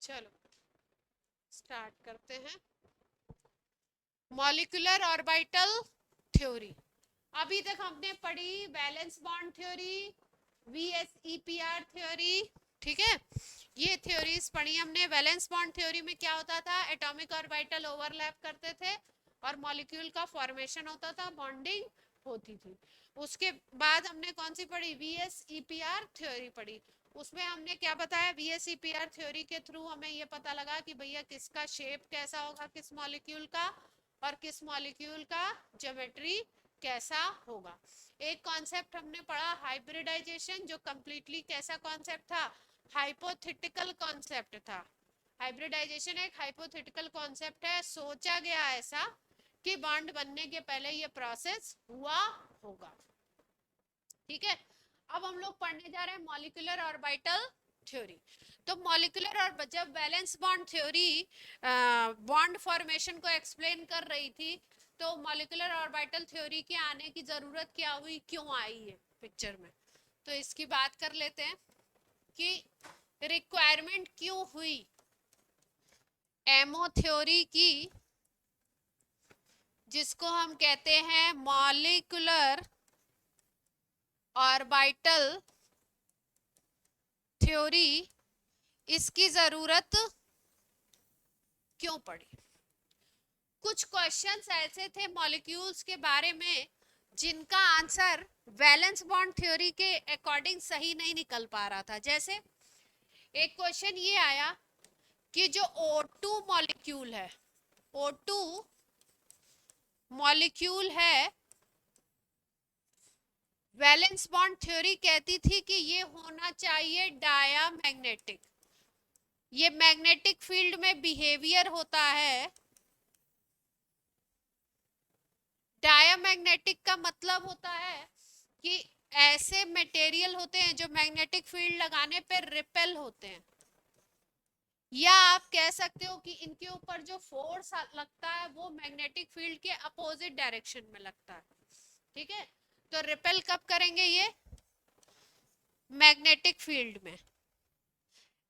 चलो स्टार्ट करते हैं। Molecular orbital theory. अभी तक हमने पढ़ी valence bond theory, VSEPR theory. ठीक है, ये थ्योरीज पढ़ी हमने। वैलेंस बॉन्ड थ्योरी में क्या होता था, एटॉमिक ऑर्बिटल ओवरलैप करते थे और मॉलिक्यूल का फॉर्मेशन होता था, बॉन्डिंग होती थी। उसके बाद हमने कौन सी पढ़ी, VSEPR थ्योरी पढ़ी। उसमें हमने क्या बताया, VSEPR थ्योरी के थ्रू हमें ये पता लगा कि भैया किसका शेप कैसा होगा, किस मॉलिक्यूल का, और किस मॉलिक्यूल का ज्योमेट्री कैसा होगा। एक कॉन्सेप्ट हमने पढ़ा हाइब्रिडाइजेशन, जो कंप्लीटली कैसा कॉन्सेप्ट था, हाइपोथेटिकल कॉन्सेप्ट था। हाइब्रिडाइजेशन एक हाइपोथेटिकल कॉन्सेप्ट है, सोचा गया ऐसा कि बॉन्ड बनने के पहले ये प्रोसेस हुआ होगा। ठीक है, अब हम लोग पढ़ने जा रहे हैं मॉलिक्यूलर ऑर्बिटल थ्योरी। तो मॉलिक्यूलर और जब valence bond theory bond formation को एक्सप्लेन कर रही थी, तो मॉलिक्यूलर ऑर्बिटल थ्योरी के आने की जरूरत क्या हुई, क्यों आई है पिक्चर में, तो इसकी बात कर लेते हैं कि रिक्वायरमेंट क्यों हुई एमओ थ्योरी की, जिसको हम कहते हैं मॉलिक्यूलर ऑर्बिटल थ्योरी। इसकी जरूरत क्यों पड़ी। कुछ क्वेश्चंस ऐसे थे मॉलिक्यूल्स के बारे में जिनका आंसर वैलेंस बॉन्ड थ्योरी के अकॉर्डिंग सही नहीं निकल पा रहा था। जैसे एक क्वेश्चन ये आया कि जो O2 मॉलिक्यूल है, O2 मॉलिक्यूल है, वैलेंस बॉन्ड थ्योरी कहती थी कि ये होना चाहिए डायामैग्नेटिक। ये मैग्नेटिक फील्ड में बिहेवियर होता है। डायामैग्नेटिक का मतलब होता है कि ऐसे मटेरियल होते हैं जो मैग्नेटिक फील्ड लगाने पर रिपेल होते हैं, या आप कह सकते हो कि इनके ऊपर जो फोर्स लगता है वो मैग्नेटिक फील्ड के अपोजिट डायरेक्शन में लगता है। ठीक है, तो रिपेल कब करेंगे, ये मैग्नेटिक फील्ड में।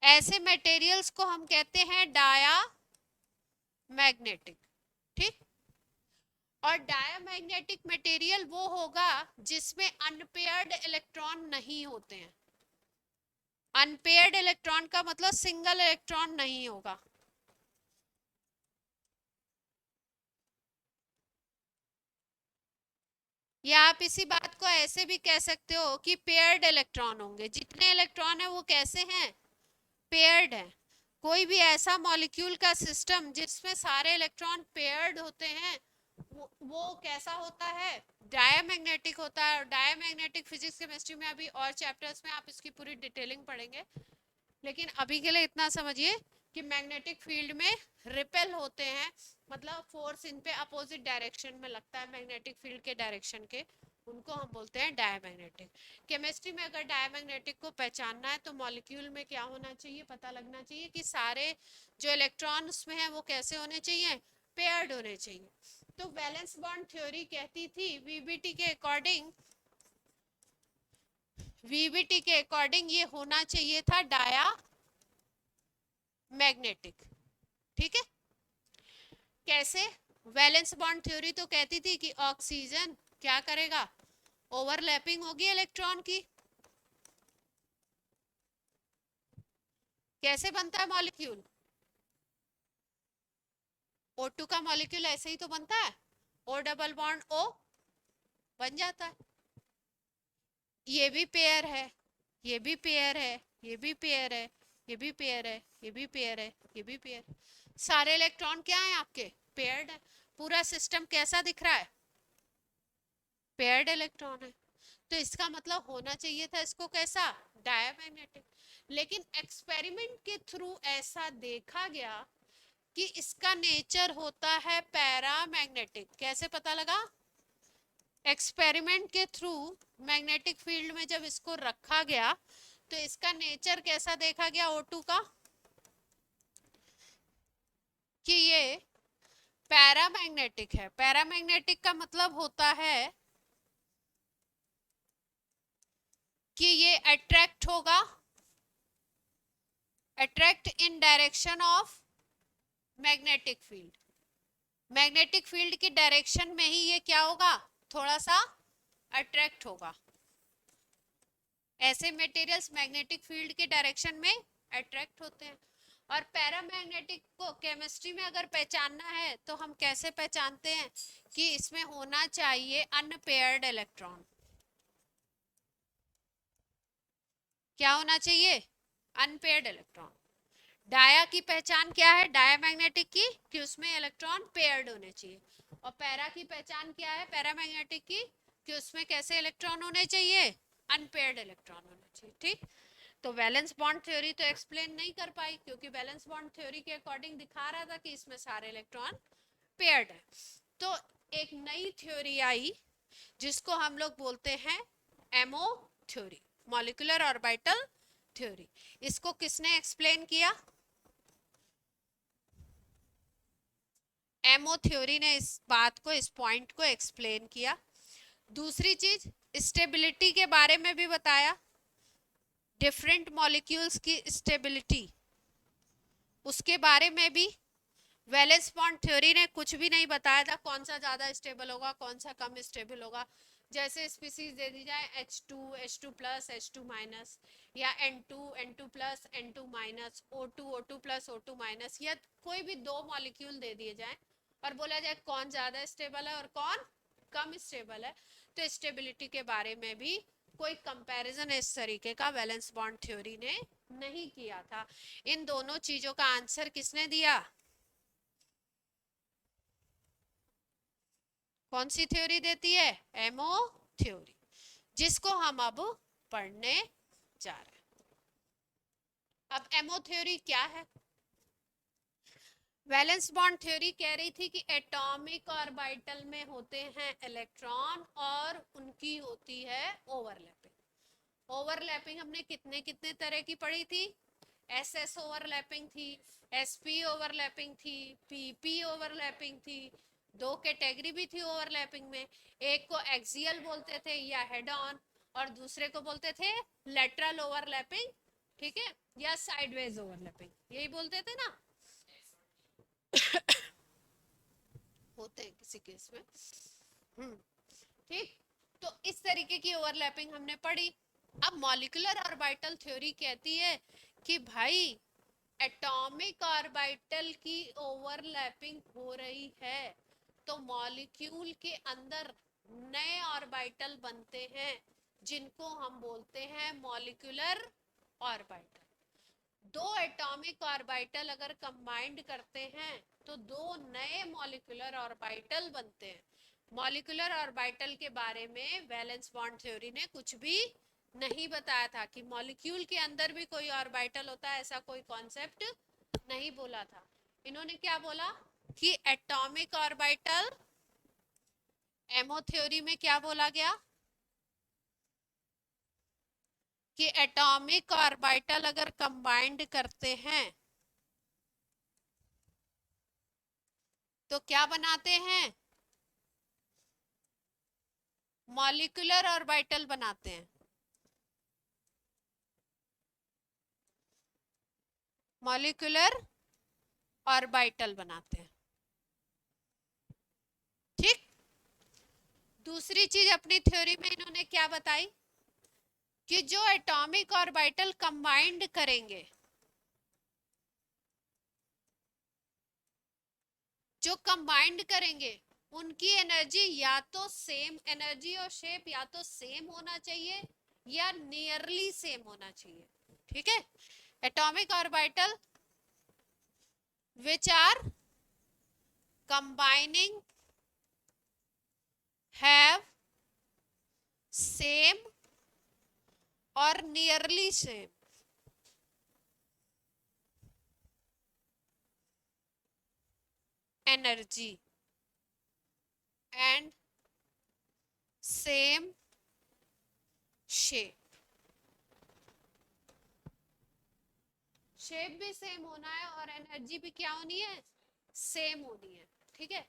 ऐसे मटेरियल्स को हम कहते हैं डायामैग्नेटिक। ठीक, और डायामैग्नेटिक मटेरियल वो होगा जिसमें अनपेयर्ड इलेक्ट्रॉन नहीं होते हैं। अनपेयर्ड इलेक्ट्रॉन का मतलब सिंगल इलेक्ट्रॉन नहीं होगा। या आप इसी बात को ऐसे भी कह सकते हो कि पेयर्ड इलेक्ट्रॉन होंगे। जितने इलेक्ट्रॉन है वो कैसे हैं, पेयर्ड है। कोई भी ऐसा मॉलिक्यूल का सिस्टम जिसमें सारे इलेक्ट्रॉन पेयर्ड होते हैं, वो कैसा होता है, डायामैग्नेटिक होता है। डायामैग्नेटिक फिजिक्स केमिस्ट्री में अभी और चैप्टर्स में आप इसकी पूरी डिटेलिंग पढ़ेंगे, लेकिन अभी के लिए इतना समझिए कि मैग्नेटिक फील्ड में रिपेल होते हैं, मतलब फोर्स इन पे अपोजिट डायरेक्शन में लगता है मैग्नेटिक फील्ड के डायरेक्शन के, उनको हम बोलते हैं डायामैग्नेटिक। केमिस्ट्री में अगर डायामैग्नेटिक को पहचानना है तो मॉलिक्यूल में क्या होना चाहिए, पता लगना चाहिए कि सारे जो इलेक्ट्रॉन उसमें हैं वो कैसे होने चाहिए, पेयर्ड होने चाहिए। तो वैलेंस बॉन्ड थ्योरी कहती थी वीबीटी के अकॉर्डिंग, वीबीटी के अकॉर्डिंग ये होना चाहिए था डाया मैग्नेटिक। ठीक है, कैसे, वैलेंस बॉन्ड थ्योरी तो कहती थी कि ऑक्सीजन क्या करेगा, ओवरलैपिंग होगी इलेक्ट्रॉन की। कैसे बनता है मॉलिक्यूल, O2 का मॉलिक्यूल ऐसे ही तो बनता है, O डबल बॉन्ड O बन जाता है। ये भी पेयर है, ये भी पेयर है, ये भी पेयर है, ये भी पेयर है, ये भी पेयर है, ये भी पेयर। सारे इलेक्ट्रॉन क्या है आपके, पेयर्ड है। पूरा सिस्टम कैसा दिख रहा है, पेयर्ड इलेक्ट्रॉन है। तो इसका मतलब होना चाहिए था इसको कैसा, डायामैग्नेटिक। लेकिन एक्सपेरिमेंट के थ्रू ऐसा देखा गया कि इसका नेचर होता है पैरामैग्नेटिक। कैसे पता लगा, एक्सपेरिमेंट के थ्रू मैग्नेटिक फील्ड में जब इसको रखा गया तो इसका नेचर कैसा देखा गया O2 का, कि ये पैरामैग्नेटिक है। पैरामैग्नेटिक का मतलब होता है कि ये अट्रैक्ट होगा, attract in direction of magnetic field, magnetic field की डायरेक्शन में ही ये क्या होगा, थोड़ा सा अट्रैक्ट होगा। ऐसे मटेरियल्स मैग्नेटिक फील्ड के डायरेक्शन में अट्रैक्ट होते हैं। और पैरामैग्नेटिक को केमिस्ट्री में अगर पहचानना है तो हम कैसे पहचानते हैं कि इसमें होना चाहिए अनपेयर्ड इलेक्ट्रॉन। क्या होना चाहिए, अनपेयर्ड इलेक्ट्रॉन। डाया की पहचान क्या है, डायामैग्नेटिक की, कि उसमें इलेक्ट्रॉन पेयर्ड होने चाहिए। और पैरा की पहचान क्या है, पैरामैग्नेटिक की, कि उसमें कैसे इलेक्ट्रॉन होने चाहिए, अनपेयर्ड इलेक्ट्रॉन होने चाहिए। ठीक, तो वैलेंस बॉन्ड थ्योरी तो एक्सप्लेन नहीं कर पाई, क्योंकि वैलेंस बॉन्ड थ्योरी के अकॉर्डिंग दिखा रहा था कि इसमें सारे इलेक्ट्रॉन पेयर्ड है। तो एक नई थ्योरी आई जिसको हम लोग बोलते हैं MO theory, molecular orbital theory. इसको किसने एक्सप्लेन किया, एमओ थ्योरी ने इस बात को, इस पॉइंट को एक्सप्लेन किया। दूसरी चीज, स्टेबिलिटी के बारे में भी बताया, डिफरेंट मॉलिक्यूल्स की स्टेबिलिटी, उसके बारे में भी वैलेंस बॉन्ड थ्योरी ने कुछ भी नहीं बताया था, कौन सा ज्यादा स्टेबल होगा, कौन सा कम स्टेबल होगा। जैसे स्पीसीज दे दी जाए H2 H2 plus H2 minus, या N2 N2 plus N2 minus, O2 O2 plus O2 minus, या कोई भी दो मॉलिक्यूल दे दिए जाए और बोला जाए कौन ज्यादा स्टेबल है और कौन कम स्टेबल है, तो स्टेबिलिटी के बारे में भी कोई कंपैरिजन इस तरीके का वैलेंस बॉन्ड थ्योरी ने नहीं किया था। इन दोनों चीजों का आंसर किसने दिया, कौन सी थ्योरी देती है, एमओ थ्योरी, जिसको हम अब पढ़ने जा रहे हैं। अब एमओ थ्योरी क्या है, वैलेंस बॉन्ड थ्योरी कह रही थी कि एटॉमिक ऑर्बिटल में होते हैं इलेक्ट्रॉन और उनकी होती है ओवरलैपिंग। ओवरलैपिंग हमने कितने कितने तरह की पढ़ी थी, एसएस ओवरलैपिंग थी, एसपी ओवरलैपिंग थी, पीपी ओवरलैपिंग थी, दो कैटेगरी भी थी ओवरलैपिंग में, एक को एक्सियल बोलते थे या हेड ऑन, और दूसरे को बोलते थे लेटरल ओवरलैपिंग, ठीक है, या साइडवेज ओवरलैपिंग, यही बोलते थे ना होते हैं किसी केस में। ठीक, तो इस तरीके की ओवरलैपिंग हमने पढ़ी। अब मॉलिक्यूलर ऑर्बिटल थ्योरी कहती है कि भाई एटॉमिक ऑर्बिटल की ओवरलैपिंग हो रही है तो मॉलिक्यूल के अंदर नए ऑर्बिटल बनते हैं जिनको हम बोलते हैं मॉलिक्यूलर ऑर्बिटल। दो एटॉमिक ऑर्बिटल अगर कंबाइंड करते हैं तो दो नए मॉलिक्यूलर ऑर्बिटल बनते हैं। मॉलिक्यूलर ऑर्बिटल के बारे में वैलेंस बॉन्ड थ्योरी ने कुछ भी नहीं बताया था कि मॉलिक्यूल के अंदर भी कोई ऑर्बिटल होता है, ऐसा कोई कॉन्सेप्ट नहीं बोला था। इन्होंने क्या बोला कि एटॉमिक ऑर्बिटल, एमओ थ्योरी में क्या बोला गया कि एटॉमिक ऑर्बिटल अगर कंबाइंड करते हैं तो क्या बनाते हैं, मॉलिक्यूलर ऑर्बिटल बनाते हैं। मॉलिक्यूलर ऑर्बिटल बनाते हैं, ठीक। दूसरी चीज अपनी थ्योरी में इन्होंने क्या बताई कि जो एटॉमिक ऑर्बिटल कंबाइंड करेंगे, जो कंबाइंड करेंगे उनकी एनर्जी या तो सेम, एनर्जी और शेप या तो सेम होना चाहिए या नियरली सेम होना चाहिए, ठीक है। Atomic orbital which are combining have same or nearly same energy and same shape। Shape भी सेम होना है और एनर्जी भी क्या होनी है, सेम होनी है, ठीक है।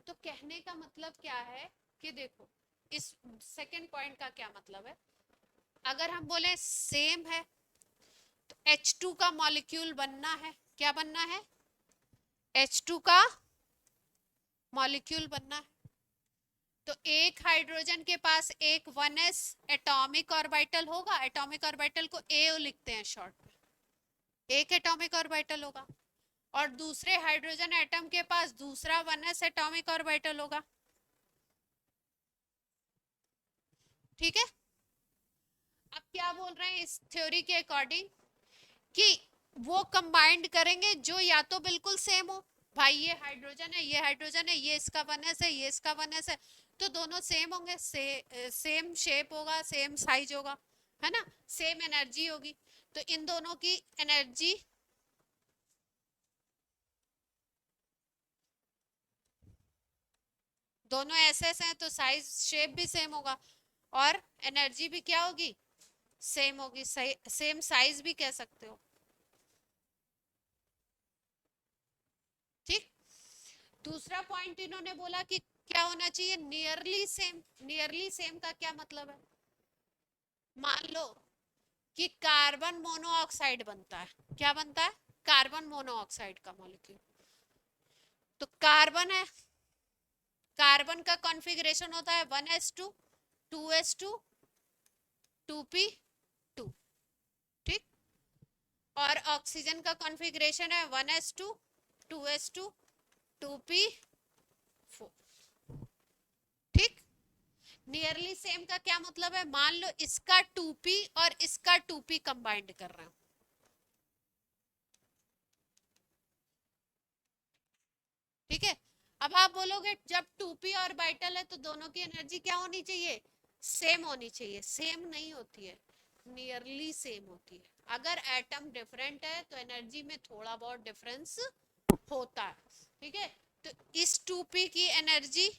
तो कहने का मतलब क्या है कि देखो इस सेकंड पॉइंट का क्या मतलब है, अगर हम बोले सेम है तो H2 का मॉलिक्यूल बनना है, क्या बनना है? H2 का मॉलिक्यूल बनना है। तो एक हाइड्रोजन के पास एक 1s एटॉमिक ऑर्बिटल होगा, एटॉमिक ऑर्बिटल को AO लिखते हैं शॉर्ट में, एक एटॉमिक ऑर्बिटल होगा, और दूसरे हाइड्रोजन एटम के पास दूसरा 1s एटॉमिक ऑर्बिटल होगा। ठीक है, अब क्या बोल रहे हैं इस थ्योरी के अकॉर्डिंग कि वो कंबाइंड करेंगे जो या तो बिल्कुल सेम हो, भाई ये हाइड्रोजन है, ये हाइड्रोजन है, ये इसका 1s है, ये इसका 1s है, तो दोनों सेम होंगे, सेम शेप होगा, सेम साइज होगा, है ना, सेम एनर्जी होगी। तो इन दोनों की एनर्जी दोनों एसएस हैं तो साइज शेप भी सेम होगा, और एनर्जी भी क्या होगी? सेम होगी, सेम साइज भी कह सकते हो। ठीक, दूसरा पॉइंट इन्होंने बोला कि क्या होना चाहिए? Nearly same. नियरली सेम का क्या मतलब है? मान लो कि कार्बन मोनोऑक्साइड बनता है, क्या बनता है? कार्बन मोनोऑक्साइड का मॉलिक्यूल। तो कार्बन है, कार्बन का कॉन्फ़िगरेशन होता है 1s2 2s2 2p2। ठीक, और ऑक्सीजन का कॉन्फ़िगरेशन है 1s2 2s2 2p4। ठीक, नियरली सेम का क्या मतलब है? मान लो इसका 2p और इसका 2p कंबाइंड कर रहे हो, ठीक है। अब आप बोलोगे जब 2p ऑर्बिटल है तो दोनों की एनर्जी क्या होनी चाहिए? सेम होनी चाहिए। सेम नहीं होती है, नियरली सेम होती है। अगर एटम डिफरेंट है तो एनर्जी में थोड़ा बहुत डिफरेंस होता है, ठीक है। तो इस 2p की एनर्जी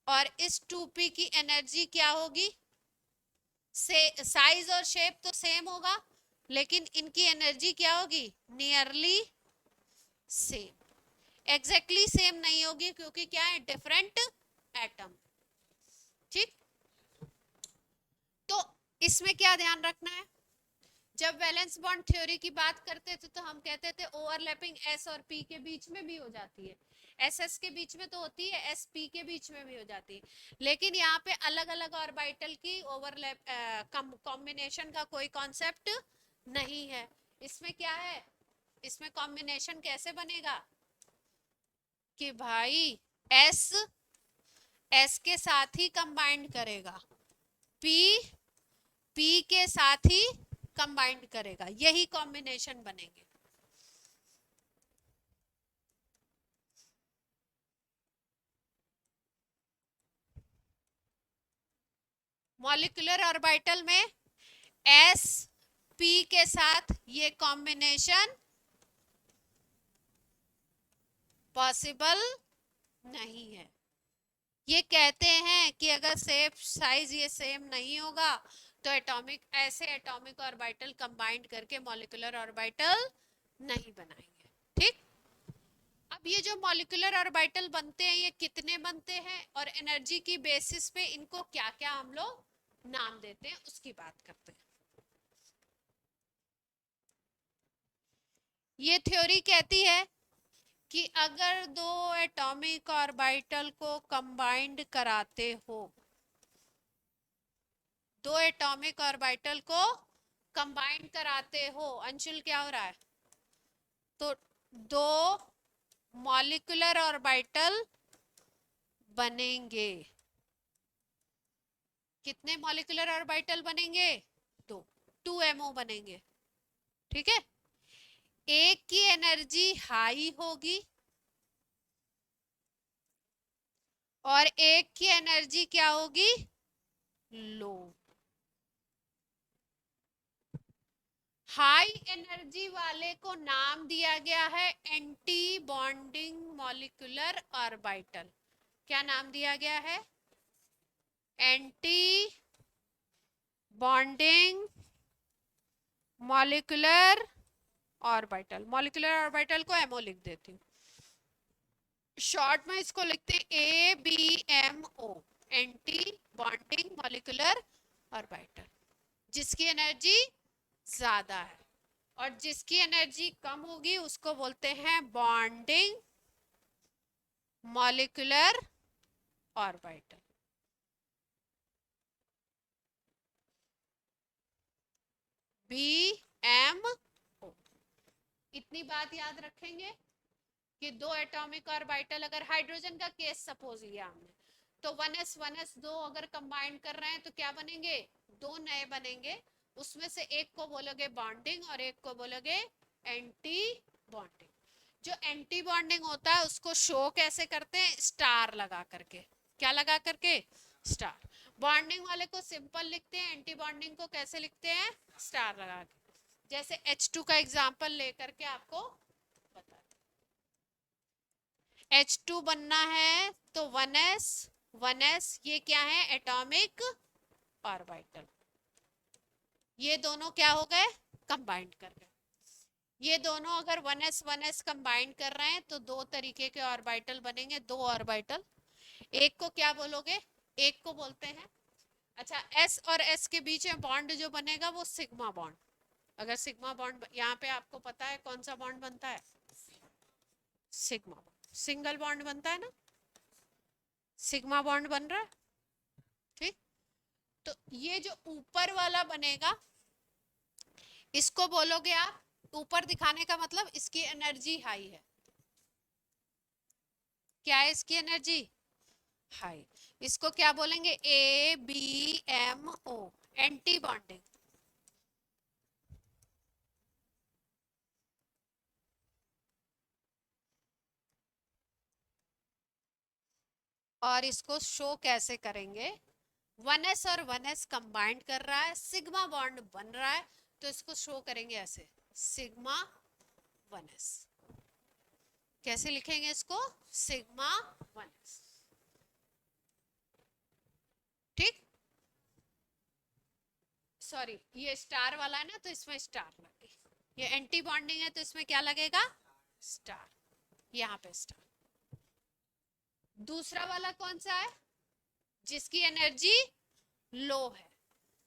और इस 2p की एनर्जी क्या होगी? साइज और शेप तो सेम होगा, लेकिन इनकी एनर्जी क्या होगी? Nearly same. एग्जैक्टली सेम नहीं होगी, क्योंकि क्या है? Different atom. ठीक, तो इसमें क्या ध्यान रखना है? जब वैलेंस बॉन्ड थ्योरी की बात करते थे तो हम कहते थे ओवरलैपिंग एस और पी के बीच में भी हो जाती है, एस एस के बीच में तो होती है, एस पी के बीच में भी हो जाती है, लेकिन यहाँ पे अलग अलग ऑर्बिटल की ओवरलैप कॉम्बिनेशन का कोई कॉन्सेप्ट नहीं है। इसमें क्या है? इसमें कॉम्बिनेशन कैसे बनेगा कि भाई एस एस के साथ ही कंबाइंड करेगा, पी पी के साथ ही कंबाइंड करेगा, यही कॉम्बिनेशन बनेंगे। मॉलिक्यूलर ऑर्बिटल में एस पी के साथ ये कॉम्बिनेशन पॉसिबल नहीं है। ये कहते हैं कि अगर शेप साइज ये सेम नहीं होगा तो एटॉमिक ऐसे एटॉमिक ऑर्बिटल कंबाइंड करके मॉलिक्यूलर ऑर्बिटल नहीं बनाएंगे। ठीक, अब ये जो मॉलिक्यूलर ऑर्बिटल बनते हैं ये कितने बनते हैं और एनर्जी की बेसिस पे इनको क्या क्या हम लोग नाम देते हैं उसकी बात करते हैं। ये थ्योरी कहती है कि अगर दो एटॉमिक ऑर्बिटल को कंबाइंड कराते हो, दो एटॉमिक ऑर्बिटल को कंबाइंड कराते हो, अंशुल क्या हो रहा है? तो दो मॉलिक्यूलर ऑर्बिटल बनेंगे। कितने मॉलिक्यूलर ऑर्बिटल बनेंगे? दो, 2mo बनेंगे। ठीक है, एक की एनर्जी हाई होगी और एक की एनर्जी क्या होगी? लो। हाई एनर्जी वाले को नाम दिया गया है एंटी बॉन्डिंग मॉलिक्यूलर ऑर्बिटल। क्या नाम दिया गया है? Anti bonding molecular orbital. Molecular orbital को एमओ लिख देती हूँ, शॉर्ट में इसको लिखते हैं ABMO, anti bonding molecular orbital, जिसकी एनर्जी ज्यादा है, और जिसकी एनर्जी कम होगी उसको बोलते हैं बॉन्डिंग मॉलिक्यूलर ऑर्बिटल। BMO। इतनी बात याद रखेंगे कि दो एटॉमिक ऑर्बिटल, अगर हाइड्रोजन का केस सपोज लिया हमने, तो 1s दो अगर कंबाइन कर रहे हैं तो क्या बनेंगे, दो नए बनेंगे। उसमें से एक को बोलोगे बॉन्डिंग और एक को बोलोगे एंटी बॉन्डिंग। जो एंटी बॉन्डिंग होता है उसको शो कैसे करते हैं, स्टार लगा करके। क्या लगा करके, स्टार। बॉन्डिंग वाले को सिंपल लिखते हैं, एंटी बॉन्डिंग को कैसे लिखते हैं, स्टार लगा के। जैसे H2 का एग्जांपल लेकर के आपको बता, H2 बनना है तो 1s ये क्या है, एटॉमिक ऑर्बिटल। ये दोनों क्या हो गए, कंबाइंड कर गए। ये दोनों अगर 1s कंबाइंड कर रहे हैं तो दो तरीके के ऑर्बिटल बनेंगे, दो ऑर्बिटल। एक को क्या बोलोगे, एक को बोलते हैं, अच्छा s और s के बीच में बॉन्ड जो बनेगा वो सिग्मा बॉन्ड। अगर सिग्मा बॉन्ड यहाँ पे आपको पता है कौन सा बॉन्ड बनता है, सिग्मा बॉन्ड। सिंगल बॉन्ड बनता है ना, सिग्मा बॉन्ड बन रहा है, ठीक। तो ये जो ऊपर वाला बनेगा इसको बोलोगे आप, ऊपर दिखाने का मतलब इसकी एनर्जी हाई है। क्या है इसकी एनर्जी, हाई। इसको क्या बोलेंगे, ABMO, एंटी बॉन्डिंग। और इसको शो कैसे करेंगे, 1s और 1s कंबाइंड कर रहा है, सिग्मा बॉन्ड बन रहा है, तो इसको शो करेंगे ऐसे, सिग्मा 1s। कैसे लिखेंगे इसको, सिग्मा 1s, ठीक। सॉरी ये स्टार वाला है ना तो इसमें स्टार लगे, ये एंटी बॉन्डिंग है तो इसमें क्या लगेगा, स्टार, यहाँ पे स्टार। दूसरा वाला कौन सा है, जिसकी एनर्जी लो है,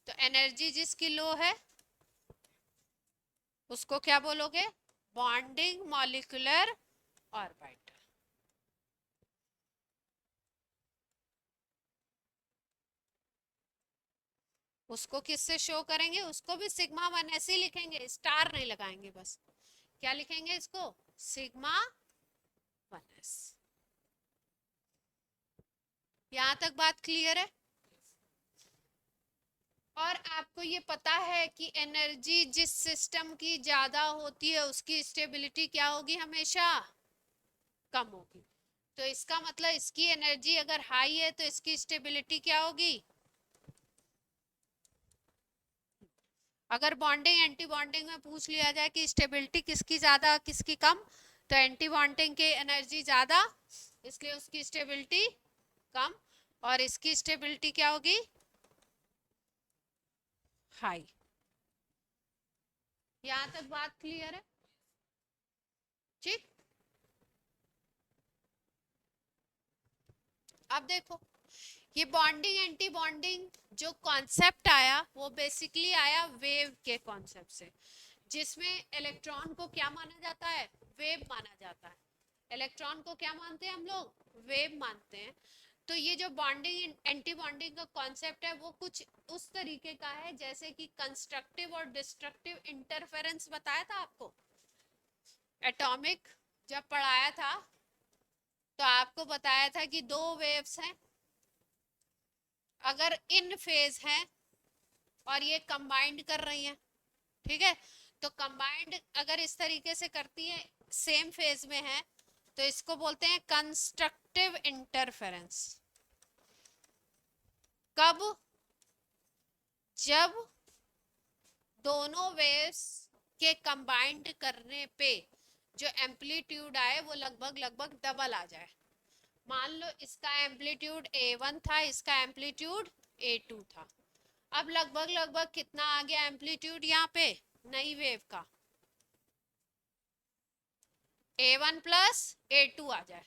तो एनर्जी जिसकी लो है उसको क्या बोलोगे, बॉन्डिंग मॉलिक्यूलर ऑर्बिटल। उसको किससे शो करेंगे, उसको भी सिग्मा 1s ही लिखेंगे, स्टार नहीं लगाएंगे, बस क्या लिखेंगे इसको, सिग्मा 1s। यहां तक बात क्लियर है। और आपको ये पता है कि एनर्जी जिस सिस्टम की ज्यादा होती है उसकी स्टेबिलिटी क्या होगी, हमेशा कम होगी। तो इसका मतलब इसकी एनर्जी अगर हाई है तो इसकी स्टेबिलिटी क्या होगी, अगर बॉन्डिंग एंटी बॉन्डिंग में पूछ लिया जाए कि स्टेबिलिटी किसकी ज्यादा किसकी कम, तो एंटी बॉन्डिंग की एनर्जी ज्यादा, इसलिए उसकी स्टेबिलिटी कम, और इसकी स्टेबिलिटी क्या होगी, हाई। यहां तक बात क्लियर है, ठीक। अब देखो ये बॉन्डिंग एंटी बॉन्डिंग जो कॉन्सेप्ट आया वो बेसिकली आया वेव के कॉन्सेप्ट से, जिसमें इलेक्ट्रॉन को क्या माना जाता है, वेव माना जाता है। इलेक्ट्रॉन को क्या मानते हैं हम लोग, वेव मानते हैं। तो ये जो बॉन्डिंग एंटी बॉन्डिंग का कॉन्सेप्ट है वो कुछ उस तरीके का है जैसे कि कंस्ट्रक्टिव और डिस्ट्रक्टिव इंटरफेरेंस बताया था आपको एटॉमिक जब पढ़ाया था, तो आपको बताया था कि दो वेव्स हैं, अगर इन फेज हैं और ये कंबाइंड कर रही हैं, ठीक है, तो कंबाइंड अगर इस तरीके से करती है, सेम फेज में है, तो इसको बोलते हैं कंस्ट्रक्टिव इंटरफेरेंस। कब, जब दोनों वेव्स के कंबाइंड करने पे जो एम्पलीट्यूड आए वो लगभग लगभग डबल आ जाए। मान लो इसका एम्पलीट्यूड A1 था, इसका एम्पलीट्यूड A2 था, अब लगभग लगभग कितना आ गया एम्पलीट्यूड यहाँ पे नई वेव का, A1 प्लस A2 आ जाए,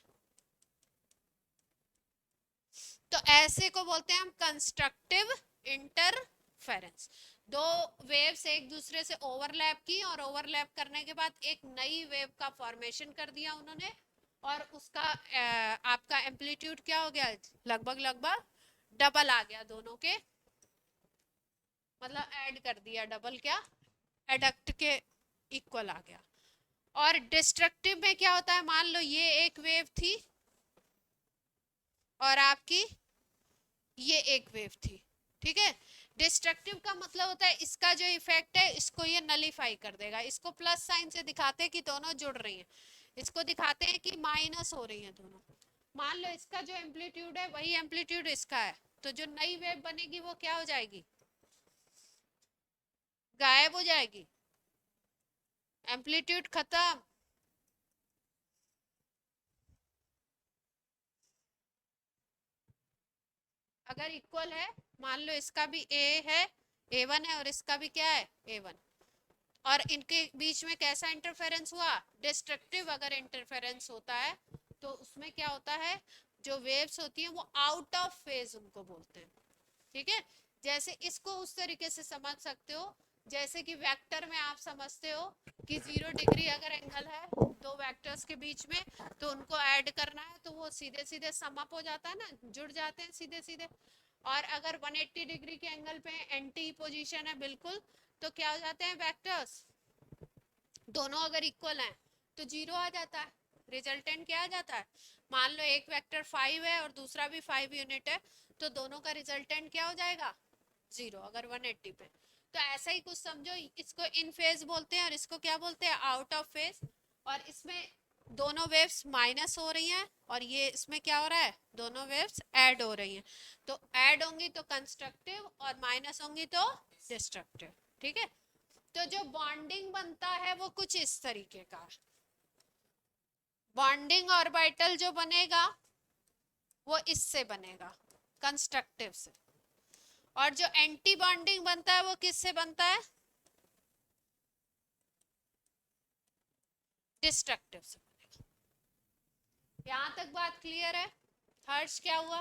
तो ऐसे को बोलते हैं हम कंस्ट्रक्टिव इंटरफेरेंस। दो वेव्स एक दूसरे से ओवरलैप की और ओवरलैप करने के बाद एक नई वेव का फॉर्मेशन कर दिया उन्होंने, और उसका आपका एम्पलीट्यूड क्या हो गया, लगभग लगभग डबल आ गया दोनों के, मतलब ऐड कर दिया डबल, क्या एडक्ट के इक्वल आ गया। और डिस्ट्रक्टिव में क्या होता है, मान लो ये एक वेव थी और आपकी ये एक वेव थी, ठीक है। डिस्ट्रक्टिव का मतलब होता है इसका जो इफेक्ट है इसको ये नलीफाई कर देगा, इसको प्लस साइन से दिखाते हैं कि दोनों जुड़ रही हैं, इसको दिखाते हैं कि माइनस हो रही हैं दोनों। मान लो इसका जो एम्पलीट्यूड है वही एम्पलीट्यूड इसका है, तो जो नई वेव बनेगी वो क्या हो जाएगी, गायब हो जाएगी, एम्पलीट्यूड खत्म। अगर इक्वल है, मान लो इसका भी ए है, A1 है, और इसका भी क्या है A1, और इनके बीच में कैसा इंटरफेरेंस हुआ, डिस्ट्रक्टिव अगर इंटरफेरेंस होता है तो उसमें क्या होता है, जो वेव्स होती हैं वो आउट ऑफ फेज उनको बोलते हैं, ठीक है। जैसे इसको उस तरीके से समझ सकते हो जैसे कि वेक्टर में आप समझते हो कि 0 डिग्री अगर एंगल है दो वेक्टर्स के बीच में, तो उनको ऐड करना है तो वो सीधे सीधे सम अप हो जाता है ना, जुड़ जाते हैं सीधे सीधे। और अगर 180 डिग्री के एंगल पे एंटी पोजीशन है बिल्कुल, तो क्या हो जाते हैं वेक्टर्स, दोनों अगर इक्वल हैं तो 0 आ जाता है, रिजल्टेंट क्या आ जाता है। मान लो एक वेक्टर 5 है और दूसरा भी 5 यूनिट है, तो दोनों का रिजल्टेंट क्या हो जाएगा 0, अगर 180 पे। तो ऐसा ही कुछ समझो, इसको इन फेज बोलते हैं और इसको क्या बोलते हैं, आउट ऑफ फेज। और इसमें दोनों वेव्स माइनस हो रही हैं और ये इसमें क्या हो रहा है, दोनों वेव्स ऐड हो रही हैं, तो ऐड होंगी तो कंस्ट्रक्टिव और माइनस होंगी तो डिस्ट्रक्टिव, ठीक है। तो जो बॉन्डिंग बनता है वो कुछ इस तरीके का, बॉन्डिंग ऑर्बिटल जो बनेगा वो इससे बनेगा, कंस्ट्रक्टिव से। और जो एंटी बॉन्डिंग बनता है वो किससे बनता है, डिस्ट्रक्टिव से बनेगा। यहां तक बात क्लियर है। हर्ष क्या हुआ,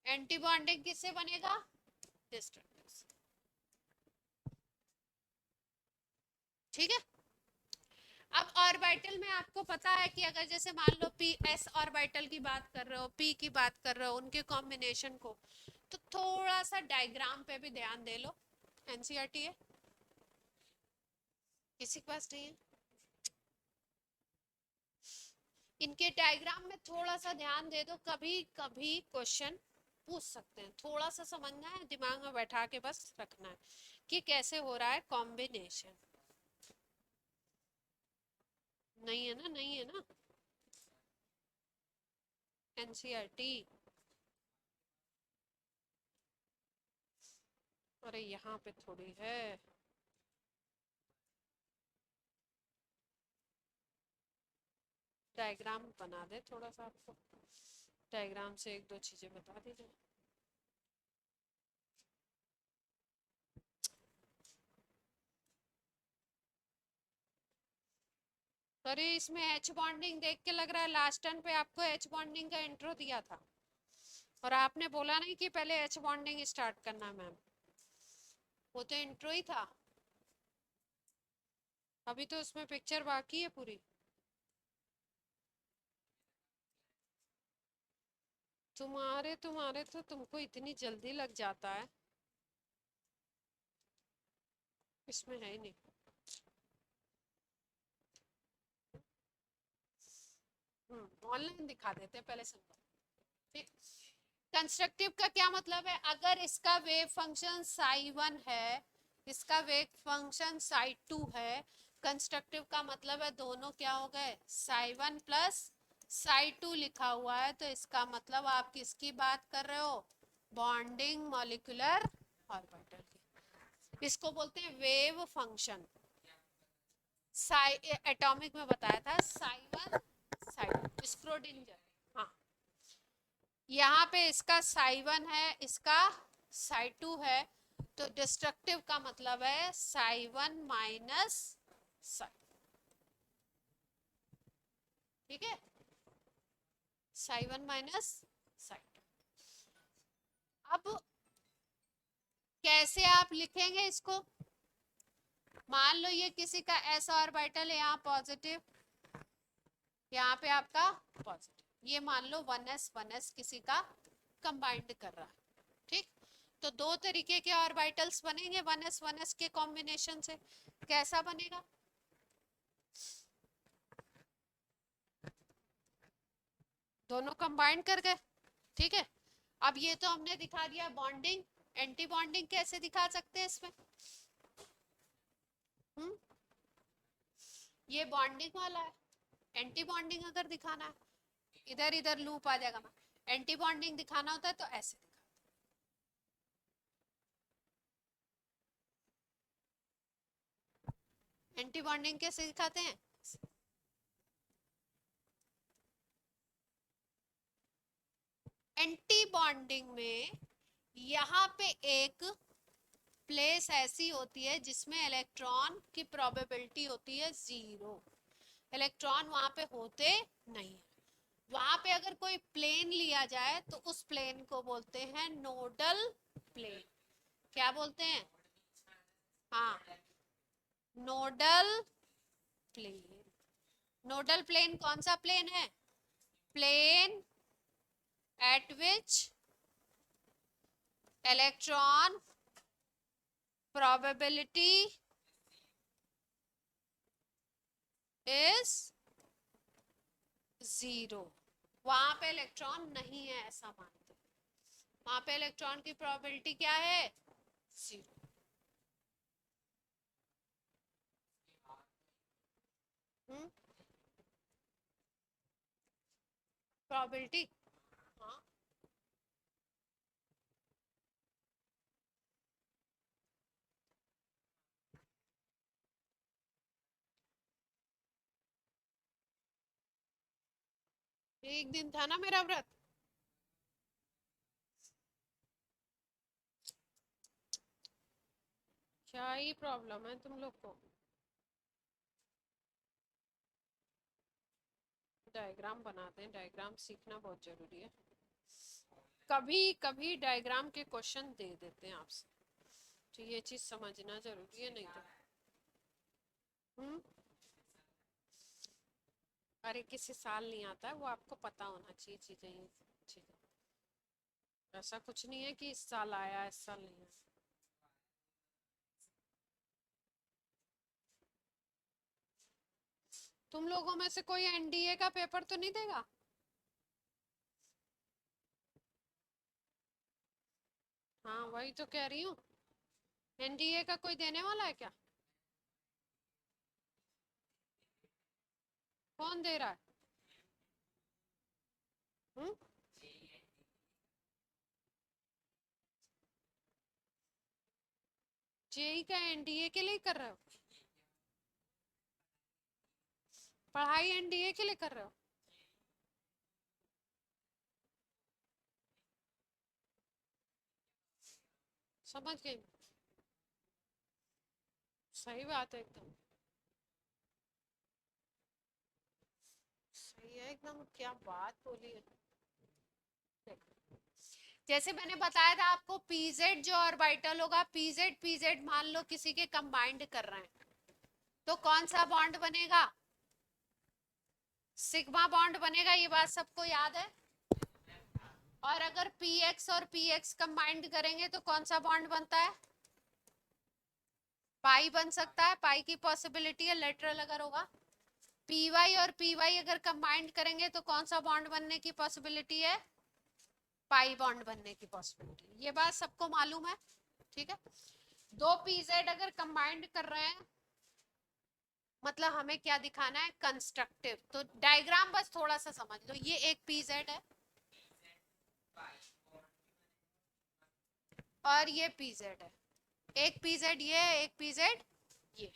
एंटी बॉन्डिंग किससे बनेगा, डिस्ट्रक्टिव से, ठीक है। अब ऑर्बिटल में आपको पता है कि अगर जैसे मान लो पी एस ऑर्बिटल की बात कर रहे हो, पी की बात कर रहे हो, उनके कॉम्बिनेशन को, तो थोड़ा सा डायग्राम पे भी ध्यान दे लो। एनसीईआरटी है, किसी के पास नहीं है, इनके डायग्राम में थोड़ा सा ध्यान दे दो, कभी कभी क्वेश्चन पूछ सकते हैं, थोड़ा सा समझना है, दिमाग में बैठा के बस रखना है कि कैसे हो रहा है कॉम्बिनेशन। नहीं है ना, नहीं है ना एनसीईआरटी। अरे यहाँ पे थोड़ी है, डायग्राम बना दे थोड़ा सा, आपको डायग्राम से एक दो चीजें बता दी जाए। अरे इसमें एच बॉन्डिंग देख के लग रहा है लास्ट टर्न पे आपको एच बॉन्डिंग का इंट्रो दिया था और आपने बोला नहीं कि पहले एच बॉन्डिंग स्टार्ट करना मैम, वो तो इंट्रो ही था, अभी तो उसमें पिक्चर बाकी है पूरी। तुम्हारे तुम्हारे तो तुमको इतनी जल्दी लग जाता है, इसमें है ही नहीं। ऑनलाइन दिखा देते पहले समझो, ठीक। कंस्ट्रक्टिव का क्या मतलब है, अगर इसका वेव फंक्शन साई 1 है, इसका वेव फंक्शन साई 2 है, कंस्ट्रक्टिव का मतलब है दोनों क्या हो गए साई 1 प्लस साई 2 लिखा हुआ है, तो इसका मतलब आप किसकी बात कर रहे हो, बॉन्डिंग मॉलिक्यूलर ऑर्बिटल की, इसको बोलते हैं वेव फंक्शन। साई एटॉमिक में बताया था साई 1 साई 2 स्क्रोडिंजर, हाँ। यहाँ पे इसका साई 1 है, इसका साई 2 है, तो डिस्ट्रक्टिव का मतलब है साई 1 माइनस साई, ठीक है, साई 1 माइनस साई 2। अब कैसे आप लिखेंगे इसको? मान लो ये किसी का s ऑर्बिटल है, यहाँ पॉजिटिव, यहाँ पे आपका पॉजिटिव, ये मान लो 1s किसी का कंबाइंड कर रहा है, ठीक। तो दो तरीके के ऑर्बिटल्स बनेंगे 1s के कॉम्बिनेशन से। कैसा बनेगा? दोनों कंबाइंड कर गए, ठीक है। अब ये तो हमने दिखा दिया बॉन्डिंग, एंटी बॉन्डिंग कैसे दिखा सकते हैं इसमें? हम्म, ये बॉन्डिंग वाला है, एंटी बॉन्डिंग अगर दिखाना है, इधर इधर लूप आ जाएगा, एंटी बॉन्डिंग दिखाना होता है तो ऐसे दिखा। एंटी बॉन्डिंग कैसे दिखाते हैं? एंटी बॉन्डिंग में यहाँ पे एक प्लेस ऐसी होती है जिसमें इलेक्ट्रॉन की प्रोबेबिलिटी होती है 0, इलेक्ट्रॉन वहां पे होते नहीं है। वहां पे अगर कोई प्लेन लिया जाए तो उस प्लेन को बोलते हैं नोडल प्लेन। क्या बोलते हैं? हाँ, नोडल प्लेन। नोडल प्लेन कौन सा प्लेन है? Plane at which electron probability is 0। वहां पे इलेक्ट्रॉन नहीं है ऐसा मानते, वहां पे इलेक्ट्रॉन की प्रोबेबिलिटी क्या है? 0। प्रोबेबिलिटी, हाँ, एक दिन था ना मेरा व्रत। क्या ही प्रॉब्लम है तुम लोग को? डायग्राम बनाते हैं, डायग्राम सीखना बहुत जरूरी है। कभी कभी डायग्राम के क्वेश्चन दे देते हैं आपसे, तो ये चीज समझना जरूरी है, नहीं तो अरे किसी साल नहीं आता है, वो आपको पता होना चाहिए चीजें, ये चीजें। ऐसा कुछ नहीं है कि इस साल आया इस साल नहीं आया। तुम लोगों में से कोई एनडीए का पेपर तो नहीं देगा? हाँ वही तो कह रही हूँ, एनडीए का कोई देने वाला है क्या? कौन दे रहा है? हम्म, जेई का एनडीए के लिए कर रहे हो? पढ़ाई एनडीए के लिए कर रहे हो? समझ गई, सही बात है एकदम, सही है एकदम, क्या बात बोली है। देखो, जैसे मैंने बताया था आपको, पीजेड जो ऑर्बिटल होगा, पीजेड पीजेड मान लो किसी के कंबाइंड कर रहे हैं, तो कौन सा बॉन्ड बनेगा? सिग्मा बॉन्ड बनेगा, ये बात सबको याद है। और अगर पी एक्स और पी एक्स कंबाइंड करेंगे तो कौन सा बॉन्ड बनता है? पाई बन सकता है, पाई की पॉसिबिलिटी है लेटरल अगर होगा। पी वाई और पी वाई अगर कंबाइंड करेंगे तो कौन सा बॉन्ड बनने की पॉसिबिलिटी है? पाई बॉन्ड बनने की पॉसिबिलिटी। ये बात सबको मालूम है, ठीक है। दो पीजेड अगर कंबाइंड कर रहे हैं, मतलब हमें क्या दिखाना है? कंस्ट्रक्टिव। तो डायग्राम बस थोड़ा सा समझ लो, ये एक पीजेड है और ये पीजेड है, एक पीजेड ये है, एक पीजेड ये।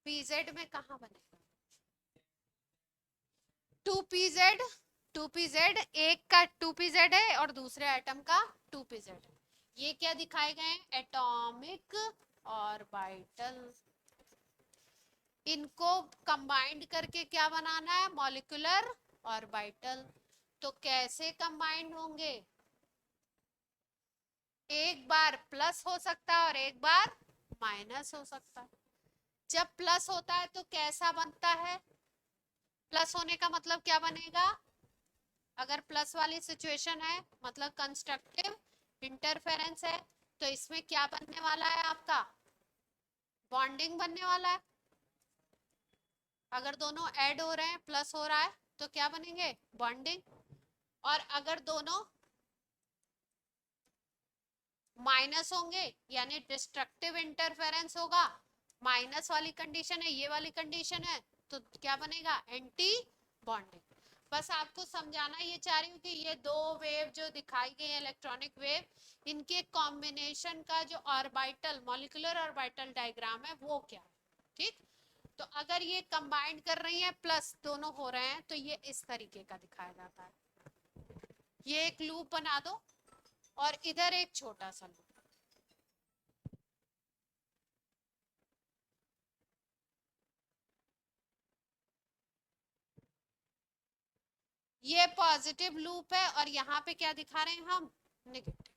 पीजेड में कहाँ बनेगा? टू पीजेड, टू पीजेड, एक का टू पीजेड है और दूसरे एटम का टू पीजेड है। ये क्या दिखाए गए हैं? Atomic orbital. इनको कंबाइंड करके क्या बनाना है? Molecular orbital. तो कैसे कंबाइंड होंगे? एक बार प्लस हो सकता है और एक बार माइनस हो सकता है। जब प्लस होता है तो कैसा बनता है? प्लस होने का मतलब क्या बनेगा? अगर प्लस वाली सिचुएशन है मतलब कंस्ट्रक्टिव इंटरफेरेंस है, तो इसमें क्या बनने वाला है आपका? बॉन्डिंग बनने वाला है। अगर दोनों ऐड हो रहे हैं, प्लस हो रहा है, तो क्या बनेंगे? बॉन्डिंग। और अगर दोनों माइनस होंगे यानी डिस्ट्रक्टिव इंटरफेरेंस होगा, माइनस वाली कंडीशन है, ये वाली कंडीशन है, तो क्या बनेगा? Anti bonding. बस आपको समझाना ये चाह रही हूँ कि ये दो वेव जो दिखाई गई है इलेक्ट्रॉनिक वेव, इनके कॉम्बिनेशन का जो ऑर्बिटल मॉलिक्यूलर ऑर्बिटल डायग्राम है वो क्या है। ठीक, तो अगर ये कंबाइंड कर रही है प्लस दोनों हो रहे हैं तो ये इस तरीके का दिखाया जाता है। ये एक लूप बना दो और इधर एक छोटा सा लूप। ये पॉजिटिव लूप है और यहाँ पे क्या दिखा रहे हैं हम? नेगेटिव।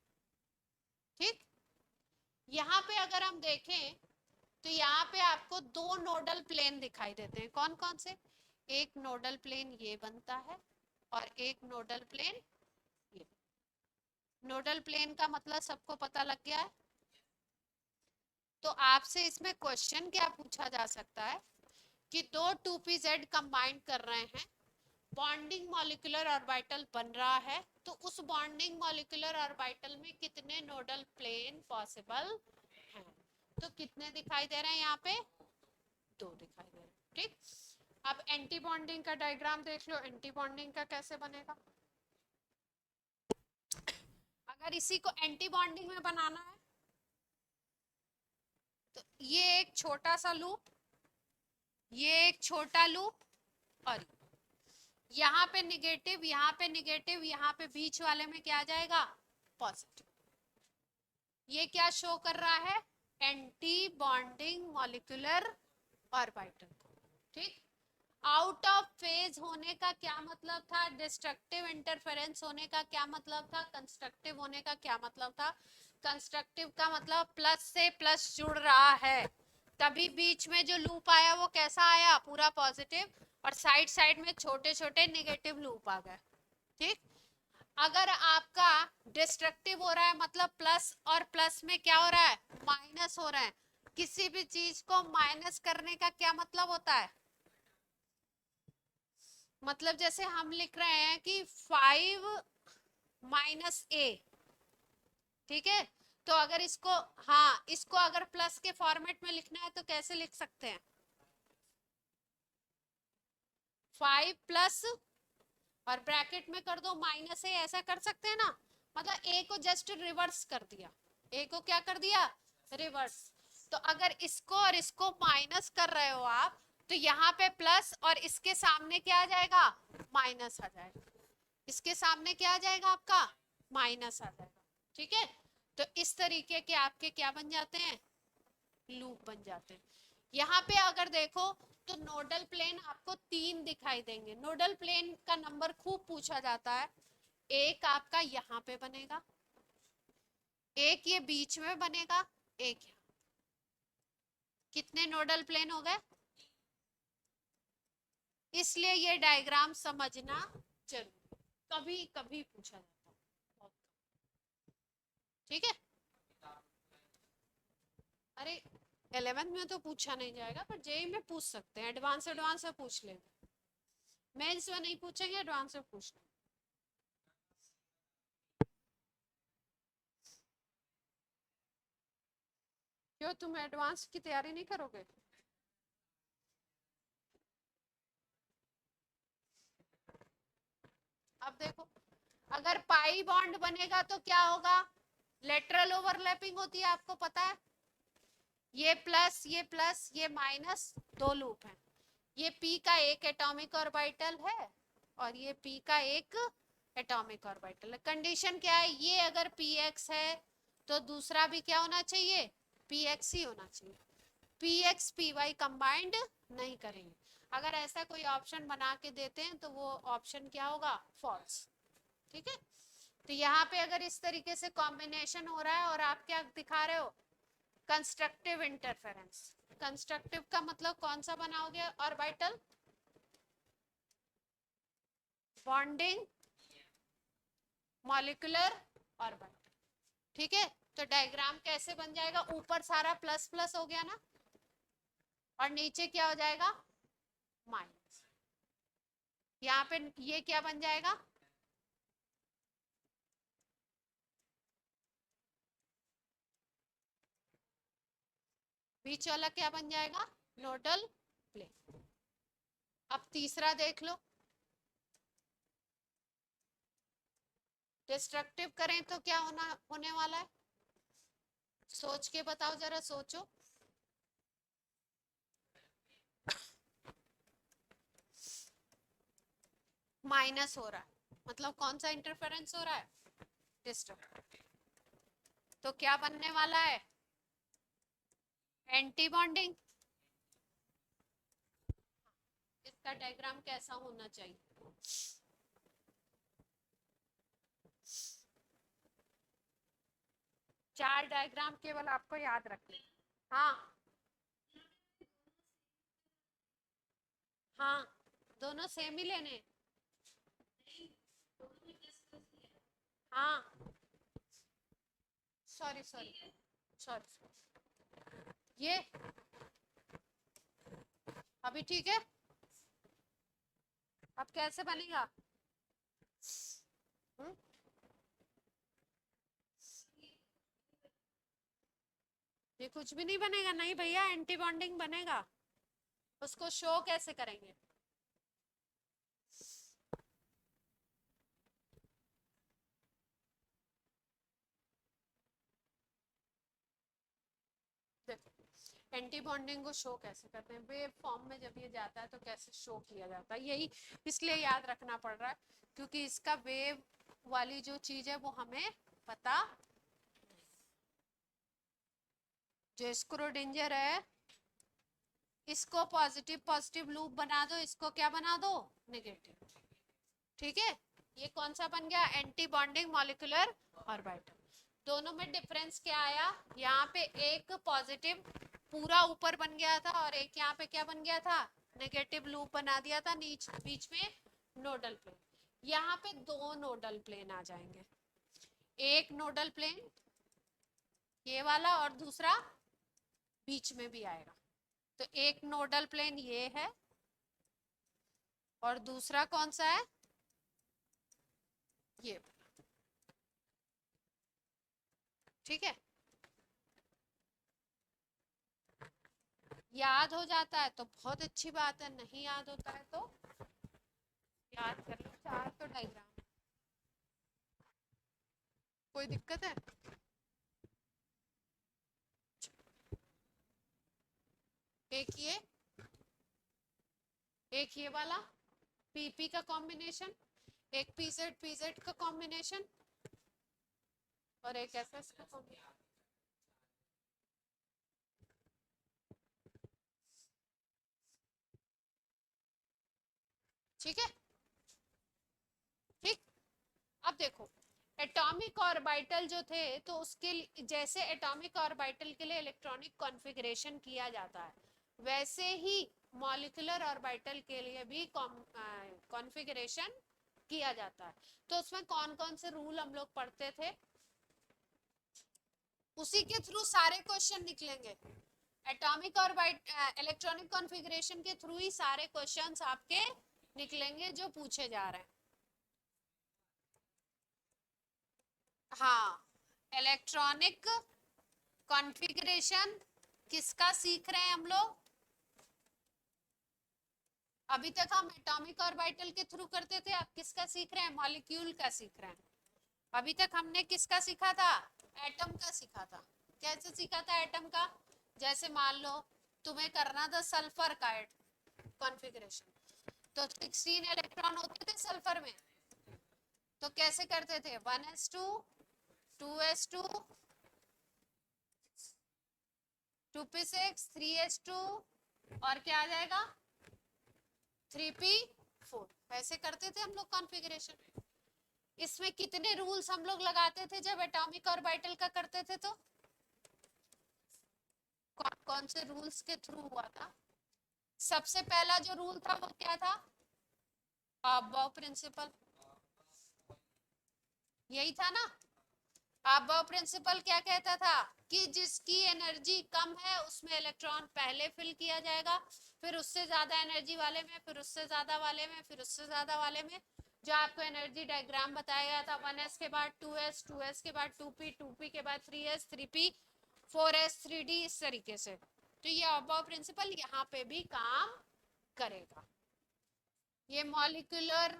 ठीक, यहाँ पे अगर हम देखें तो यहाँ पे आपको दो नोडल प्लेन दिखाई देते हैं। कौन कौन से? एक नोडल प्लेन ये बनता है और एक नोडल प्लेन ये। नोडल प्लेन का मतलब सबको पता लग गया है। तो आपसे इसमें क्वेश्चन क्या पूछा जा सकता है कि दो 2pz कंबाइन कर रहे हैं, बॉन्डिंग मॉलिक्यूलर ऑर्बिटल बन रहा है, तो उस बॉन्डिंग मॉलिक्यूलर ऑर्बिटल में कितने नोडल प्लेन पॉसिबल हैं? तो कितने दिखाई दे रहे हैं यहाँ पे? दो दिखाई दे रहे हैं। ठीक, अब एंटी बॉन्डिंग का डायग्राम देख लो। एंटी बॉन्डिंग का कैसे बनेगा? अगर इसी को एंटी बॉन्डिंग में बनाना है तो ये एक छोटा सा लूप, ये एक छोटा लूप और यहाँ पे निगेटिव, यहाँ पे निगेटिव, यहाँ पे बीच वाले में क्या आ जाएगा? पॉजिटिव। ये क्या शो कर रहा है? Anti bonding molecular orbital. ठीक, आउट ऑफ फेज होने का क्या मतलब था? डिस्ट्रक्टिव इंटरफेरेंस होने का क्या मतलब था? कंस्ट्रक्टिव होने का क्या मतलब था? कंस्ट्रक्टिव का मतलब प्लस से प्लस जुड़ रहा है, तभी बीच में जो लूप आया वो कैसा आया? पूरा पॉजिटिव, और साइड साइड में छोटे छोटे नेगेटिव लूप आ गए। ठीक, अगर आपका डिस्ट्रक्टिव हो रहा है मतलब प्लस और प्लस में क्या हो रहा है? माइनस हो रहा है। किसी भी चीज को माइनस करने का क्या मतलब होता है? मतलब जैसे हम लिख रहे हैं कि 5 माइनस ए, ठीक है, तो अगर इसको, हाँ, इसको अगर प्लस के फॉर्मेट में लिखना है तो कैसे लिख सकते हैं? 5 प्लस और ब्रैकेट में कर दो माइनस ए, ऐसा कर सकते हैं ना? मतलब ए को जस्ट रिवर्स कर दिया, ए को क्या कर दिया? रिवर्स। तो अगर इसको और इसको माइनस कर रहे हो आप, तो यहाँ पे प्लस और इसके सामने क्या आ जाएगा? माइनस आ जाएगा। इसके सामने क्या आ जाएगा आपका? माइनस आ जाएगा। ठीक है, तो इस तरीके के आपके क्या बन जाते हैं? लूप बन जाते हैं। यहाँ पे अगर देखो तो नोडल प्लेन आपको 3 दिखाई देंगे। नोडल प्लेन का नंबर खूब पूछा जाता है। एक आपका यहाँ पे बनेगा, एक ये बीच में बनेगा, एक यहाँ। कितने नोडल प्लेन हो गए? इसलिए ये डायग्राम समझना जरूरी, कभी कभी पूछा जाता है। ठीक है, अरे 11th में तो पूछा नहीं जाएगा पर जेई में पूछ सकते हैं, एडवांस एडवांस में पूछ लेंगे। मेंस में नहीं पूछेंगे, एडवांस में पूछ लेंगे। क्यों, तुम एडवांस की तैयारी नहीं करोगे? अब देखो, अगर पाई बॉन्ड बनेगा तो क्या होगा? लेटरल ओवरलैपिंग होती है, आपको पता है। ये प्लस ये माइनस, दो लूप हैं। ये p का एक एटॉमिक ऑर्बिटल है और ये p का एक एटॉमिक ऑर्बिटल है। कंडीशन क्या है? ये अगर px है तो दूसरा भी क्या होना चाहिए? px ही होना चाहिए। px py कंबाइंड नहीं करेंगे। अगर ऐसा कोई ऑप्शन बना के देते हैं तो वो ऑप्शन क्या होगा? फॉल्स। ठीक है। तो यहाँ पे अगर इस तरीके से कॉम्बिनेशन हो रहा है और आप क्या दिखा रहे हो, कंस्ट्रक्टिव इंटरफेरेंस। कंस्ट्रक्टिव का मतलब कौन सा बनाओगे, ऑर्बिटल बॉन्डिंग मॉलिक्यूलर ऑर्बिटल। ठीक है, तो डायग्राम कैसे बन जाएगा, ऊपर सारा प्लस प्लस हो गया ना, और नीचे क्या हो जाएगा, माइनस। यहाँ पे ये क्या बन जाएगा, बीच वाला क्या बन जाएगा, नोडल प्लेन। अब तीसरा देख लो, डिस्ट्रक्टिव करें तो क्या होने वाला है, सोच के बताओ जरा, सोचो। माइनस हो रहा है, मतलब कौन सा इंटरफेरेंस हो रहा है, डिस्ट्रक्टिव। तो क्या बनने वाला है, एंटी बॉन्डिंग। इसका डायग्राम कैसा होना चाहिए, चार डायग्राम केवल आपको याद रखने। हाँ हाँ, दोनों सेम ही लेने। हाँ, सॉरी सॉरी सॉरी, ये अभी ठीक है। अब कैसे बनेगा, हुँ? ये कुछ भी नहीं बनेगा, नहीं भैया, एंटी बॉन्डिंग बनेगा। उसको शो कैसे करेंगे, देखो एंटी बॉन्डिंग को शो कैसे करते हैं, वेव फॉर्म में जब ये जाता है तो कैसे शो किया जाता है, यही इसलिए याद रखना पड़ रहा है, क्योंकि इसका वेव वाली जो चीज है वो हमें पता। जो स्क्रोडिंजर है, इसको पॉजिटिव पॉजिटिव लूप बना दो, इसको क्या बना दो, नेगेटिव। ठीक है, ये कौन सा बन गया, एंटी बॉन्डिंग मॉलिक्यूलर ऑर्बिटल। दोनों में डिफरेंस क्या आया, यहाँ पे एक पॉजिटिव पूरा ऊपर बन गया था और एक यहाँ पे क्या बन गया था, नेगेटिव लूप बना दिया था, नीच बीच में नोडल प्लेन। यहाँ पे दो नोडल प्लेन आ जाएंगे, एक नोडल प्लेन ये वाला और दूसरा बीच में भी आएगा। तो एक नोडल प्लेन ये है और दूसरा कौन सा है, ये। ठीक है, याद हो जाता है तो बहुत अच्छी बात है, नहीं याद होता है तो याद कर लो, चार तो डायग्राम। कोई दिक्कत है, एक ये वाला पीपी का कॉम्बिनेशन, एक पीजेड का कॉम्बिनेशन और एक एसएस का कॉम्बिनेशन। ठीक है, ठीक। अब देखो, एटॉमिक ऑर्बिटल जो थे तो उसके जैसे एटॉमिक ऑर्बिटल के लिए इलेक्ट्रॉनिक कॉन्फ़िगरेशन किया जाता है, वैसे ही मॉलिक्यूलर ऑर्बिटल के लिए भी कॉन्फ़िगरेशन किया जाता है। तो उसमें कौन कौन से रूल हम लोग पढ़ते थे, उसी के थ्रू सारे क्वेश्चन निकलेंगे। एटॉमिक और इलेक्ट्रॉनिक कॉन्फ़िगरेशन के थ्रू ही सारे क्वेश्चंस आपके निकलेंगे जो पूछे जा रहे हैं। हाँ, इलेक्ट्रॉनिक कॉन्फ़िगरेशन किसका सीख रहे हैं हम लोग, अभी तक हम एटॉमिक ऑर्बिटल के थ्रू करते थे, अब किसका सीख रहे हैं, मॉलिक्यूल का सीख रहे हैं। अभी तक हमने किसका सीखा था, एटम का सीखा था। कैसे सीखा था एटम का, जैसे मान लो तुम्हें करना था सल्फर का कॉन्फ़िगरेशन, तो 16 इलेक्ट्रॉन होते थे सल्फर में, तो कैसे करते थे, 1s2 2s2 2p6 3s2 और क्या आ जाएगा 3p4, वैसे करते थे हम लोग कॉन्फ़िगरेशन। इसमें कितने रूल्स हम लोग लगाते थे जब एटॉमिक ऑर्बिटल का करते थे? तो कौन कौन से रूल्स के थ्रू हुआ था? सबसे पहला जो रूल था वो क्या था? अबव प्रिंसिपल, यही था ना। अबव प्रिंसिपल क्या कहता था कि जिसकी एनर्जी कम है उसमें इलेक्ट्रॉन पहले फिल किया जाएगा, फिर उससे ज्यादा एनर्जी वाले में, फिर उससे ज्यादा वाले में, फिर उससे ज्यादा वाले में। जो आपको एनर्जी डायग्राम बताया गया था, 1s के बाद 2s, 2s के बाद 2p, 2p के बाद 3s, 3p, 4s, 3d, इस तरीके से। तो ये अबव प्रिंसिपल यहाँ पे भी काम करेगा। ये मॉलिक्यूलर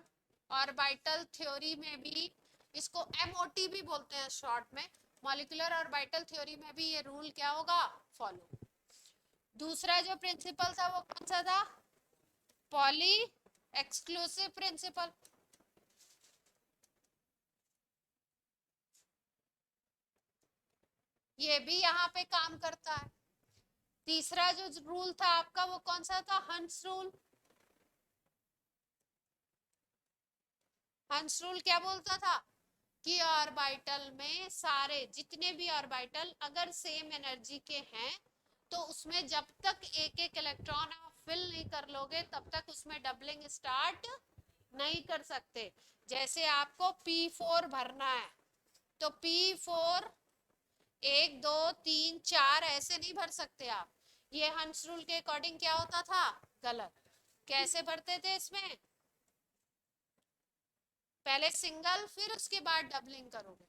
ऑर्बिटल थ्योरी में भी, इसको एमओटी भी बोलते हैं शॉर्ट में, मॉलिक्यूलर ऑर्बिटल थ्योरी में भी ये रूल क्या होगा? फॉलो। दूसरा जो प्रिंसिपल था वो कौन सा था? Pauli exclusive principle. ये भी यहाँ पे काम करता है। तीसरा जो रूल था आपका वो कौन सा था? हंस रूल। हंस रूल क्या बोलता था कि ऑर्बिटल में सारे जितने भी ऑर्बिटल अगर सेम एनर्जी के हैं तो उसमें जब तक एक एक इलेक्ट्रॉन आप फिल नहीं कर लोगे तब तक उसमें डबलिंग स्टार्ट नहीं कर सकते। जैसे आपको P4 भरना है तो P4 1 2 3 4 ऐसे नहीं भर सकते आप। ये हंस रूल के अकॉर्डिंग क्या होता था? गलत। कैसे भरते थे इसमें? पहले सिंगल फिर उसके बाद डबलिंग करोगे,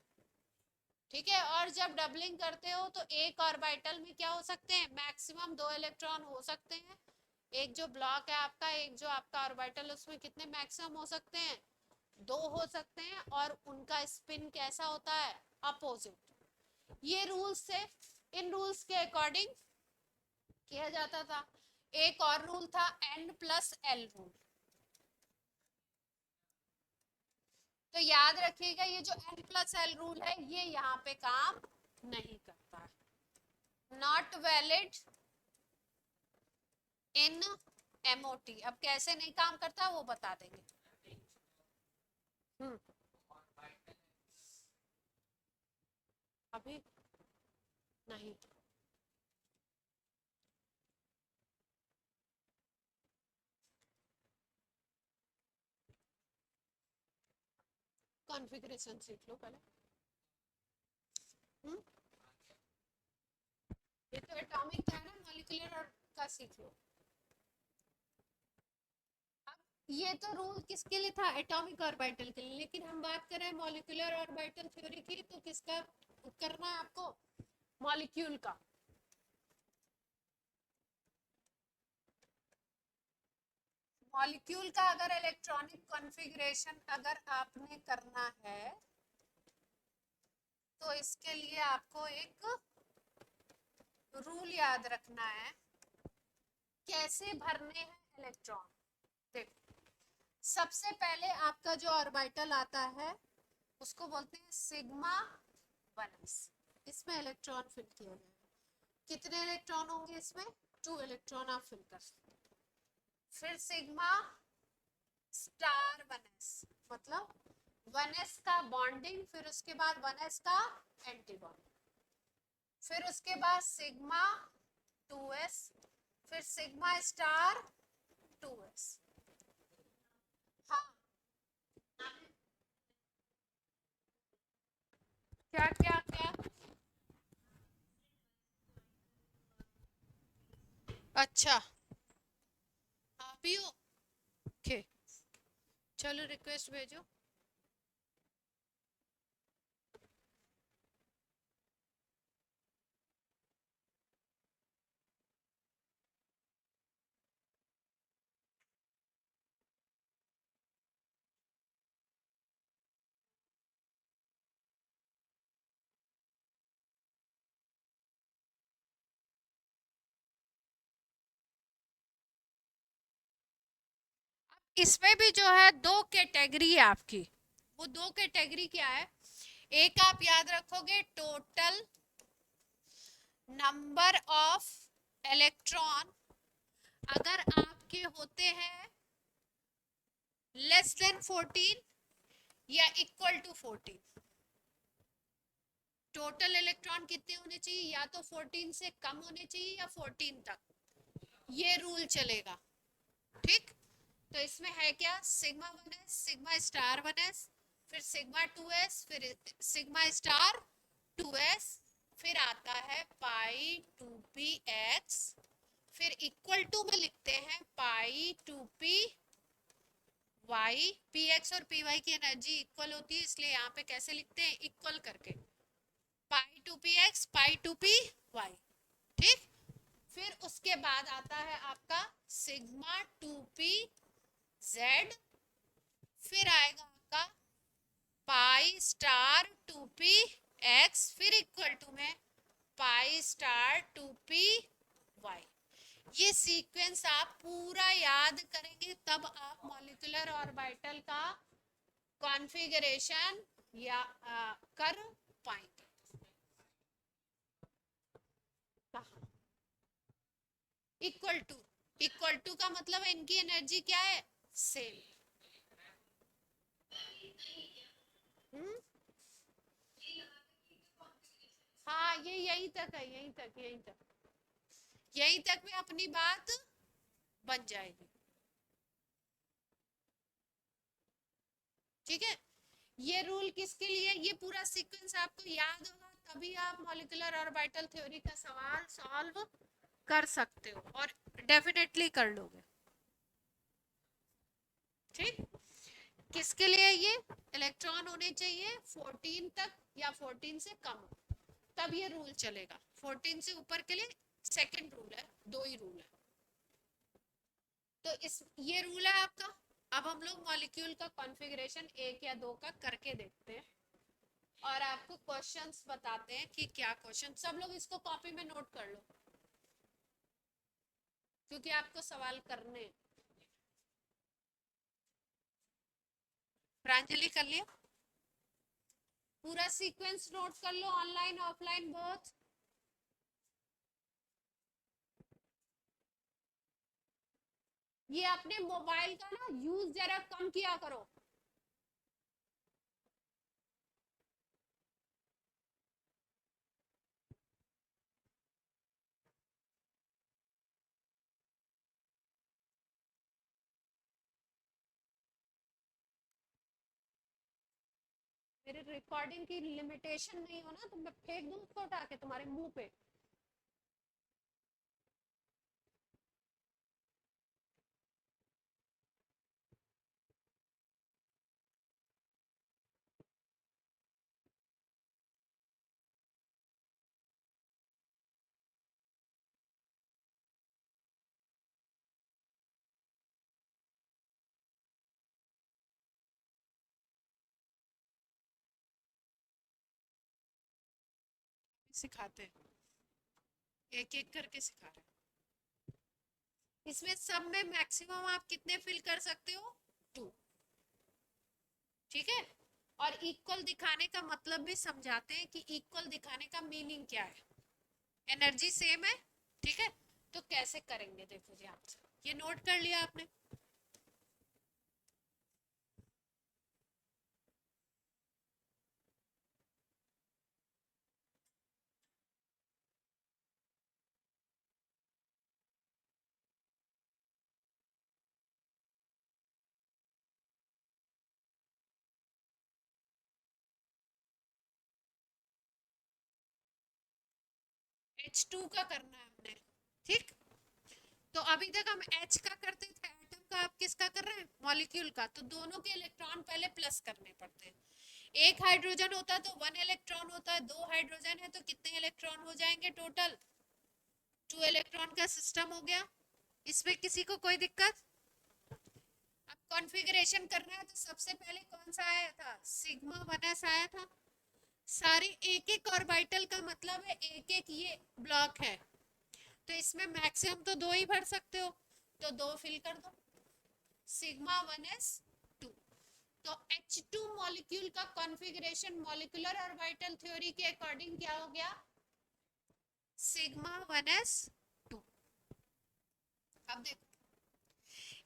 ठीक है। और जब डबलिंग करते हो तो एक ऑर्बिटल में क्या हो सकते हैं? मैक्सिमम 2 इलेक्ट्रॉन हो सकते हैं। एक जो ब्लॉक है आपका, एक जो आपका ऑर्बिटल, उसमें कितने मैक्सिमम हो सकते हैं? 2 हो सकते हैं। और उनका स्पिन कैसा होता है? अपोजिट। ये रूल्स से, इन रूल्स के अकॉर्डिंग किया जाता था। एक और रूल था N+L रूल। तो याद रखिएगा ये जो N+L रूल है ये यहाँ पे काम नहीं करता है। Not valid in MOT। अब कैसे नहीं काम करता वो बता देंगे। हम्म, अभी नहीं। कॉन्फ़िगरेशन सीख लो पहले। हम्म, ये तो एटॉमिक का है ना, मॉलिक्यूलर का सीख लो। ये तो रूल किसके लिए था? एटॉमिक ऑर्बिटल के लिए। लेकिन हम बात कर रहे हैं मॉलिक्यूलर ऑर्बिटल थ्योरी की, तो किसका करना है आपको? मॉलिक्यूल का। मॉलिक्यूल का अगर इलेक्ट्रॉनिक कॉन्फ़िगरेशन अगर आपने करना है तो इसके लिए आपको एक रूल याद रखना है कैसे भरने हैं इलेक्ट्रॉन। देखो, सबसे पहले आपका जो ऑर्बिटल आता है उसको बोलते हैं सिग्मा 1s। इसमें इलेक्ट्रॉन फिल किया जाएगा। कितने इलेक्ट्रॉन होंगे इसमें? 2 इलेक्ट्रॉन आप फिल कर सकते हैं। फिर सिग्मा स्टार 1s, मतलब 1s का बॉन्डिंग, फिर उसके बाद 1s का एंटी बॉन्ड, फिर उसके बाद सिग्मा 2s, फिर सिग्मा स्टार 2s। हाँ, क्या क्या क्या? अच्छा, आप ही हो? ओके, चलो रिक्वेस्ट भेजो। इसमें भी जो है 2 कैटेगरी है आपकी। वो 2 कैटेगरी क्या है? एक आप याद रखोगे टोटल नंबर ऑफ इलेक्ट्रॉन अगर आपके होते हैं लेस देन 14 या इक्वल टू 14। टोटल इलेक्ट्रॉन कितने होने चाहिए, या तो 14 से कम होने चाहिए या 14 तक, ये रूल चलेगा। ठीक, तो इसमें है क्या, sigma 1s, sigma star 1s, फिर सिग्मा 2s, फिर सिग्मा स्टार 2s, फिर आता है पाई 2px, फिर इक्वल टू में लिखते हैं पाई 2p y। px और py की एनर्जी इक्वल होती है, इसलिए यहाँ पे कैसे लिखते हैं, इक्वल करके, पाई 2px पाई 2py। ठीक, फिर उसके बाद आता है आपका सिग्मा 2pz, फिर आएगा आपका पाई स्टार 2px, फिर इक्वल टू में पाई स्टार 2py। ये सीक्वेंस आप पूरा याद करेंगे तब आप मॉलिक्यूलर ऑर्बिटल का कॉन्फ़िगरेशन या कर पाएंगे। इक्वल टू का मतलब है इनकी एनर्जी क्या है, सेम। हाँ, ये यहीं तक है, यहीं तक में अपनी बात बन जाएगी। ठीक है, ये रूल किसके लिए, ये पूरा सीक्वेंस आपको याद होगा तभी आप मॉलिक्यूलर ऑर्बिटल थ्योरी का सवाल सॉल्व कर सकते हो, और डेफिनेटली कर लोगे। ठीक, किसके लिए, ये इलेक्ट्रॉन होने चाहिए 14 तक या 14 से कम, तब ये रूल चलेगा। 14 से ऊपर के लिए सेकंड रूल है, दो ही रूल है। तो इस ये रूल है आपका। अब हम लोग मॉलिक्यूल का कॉन्फ़िगरेशन एक या दो का करके देखते हैं और आपको क्वेश्चंस बताते हैं कि क्या क्वेश्चन। सब लोग इसको कॉपी में नोट कर लो क्योंकि आपको सवाल करने हैं। प्रांजलि कर लिया, पूरा सीक्वेंस नोट कर लो, ऑनलाइन ऑफलाइन बोथ। ये अपने मोबाइल का ना यूज जरा कम किया करो। मेरे रिकॉर्डिंग की लिमिटेशन नहीं हो ना तो मैं फेंक दूं उसको उठा के तुम्हारे मुंह पे। सिखाते हैं, एक एक करके सिखा रहे हैं। इसमें सब में मैक्सिमम आप कितने फिल कर सकते हो, 2। ठीक है, और इक्वल दिखाने का मतलब भी समझाते हैं कि इक्वल दिखाने का मीनिंग क्या है। एनर्जी सेम है, ठीक है, तो कैसे करेंगे देखो ध्यान से। ये नोट कर लिया आपने। H2 का करना है हमने। ठीक, तो अभी तक हम H का करते थे एटम का, अब किसका कर रहे हैं, मॉलिक्यूल का। तो दोनों के इलेक्ट्रॉन पहले प्लस करने पड़ते हैं। एक हाइड्रोजन होता है तो 1 इलेक्ट्रॉन होता है, 2 हाइड्रोजन है तो कितने इलेक्ट्रॉन हो जाएंगे टोटल, 2 इलेक्ट्रॉन का सिस्टम हो गया। इसमें किसी को कोई दिक्कत। अब कॉन्फ़िगरेशन करना है तो सबसे पहले कौन सा आया था, सिग्मा 1s आया था। सारे एक एक ऑर्बिटल का मतलब है एक एक ये ब्लॉक है, तो इसमें मैक्सिमम तो 2 ही भर सकते हो, तो 2 फिल कर दो, सिग्मा 1s 2। तो H2 मॉलिक्यूल का कॉन्फ़िगरेशन मॉलिक्यूलर ऑर्बिटल थ्योरी के अकॉर्डिंग क्या हो गया, सिग्मा 1s 2। अब देखो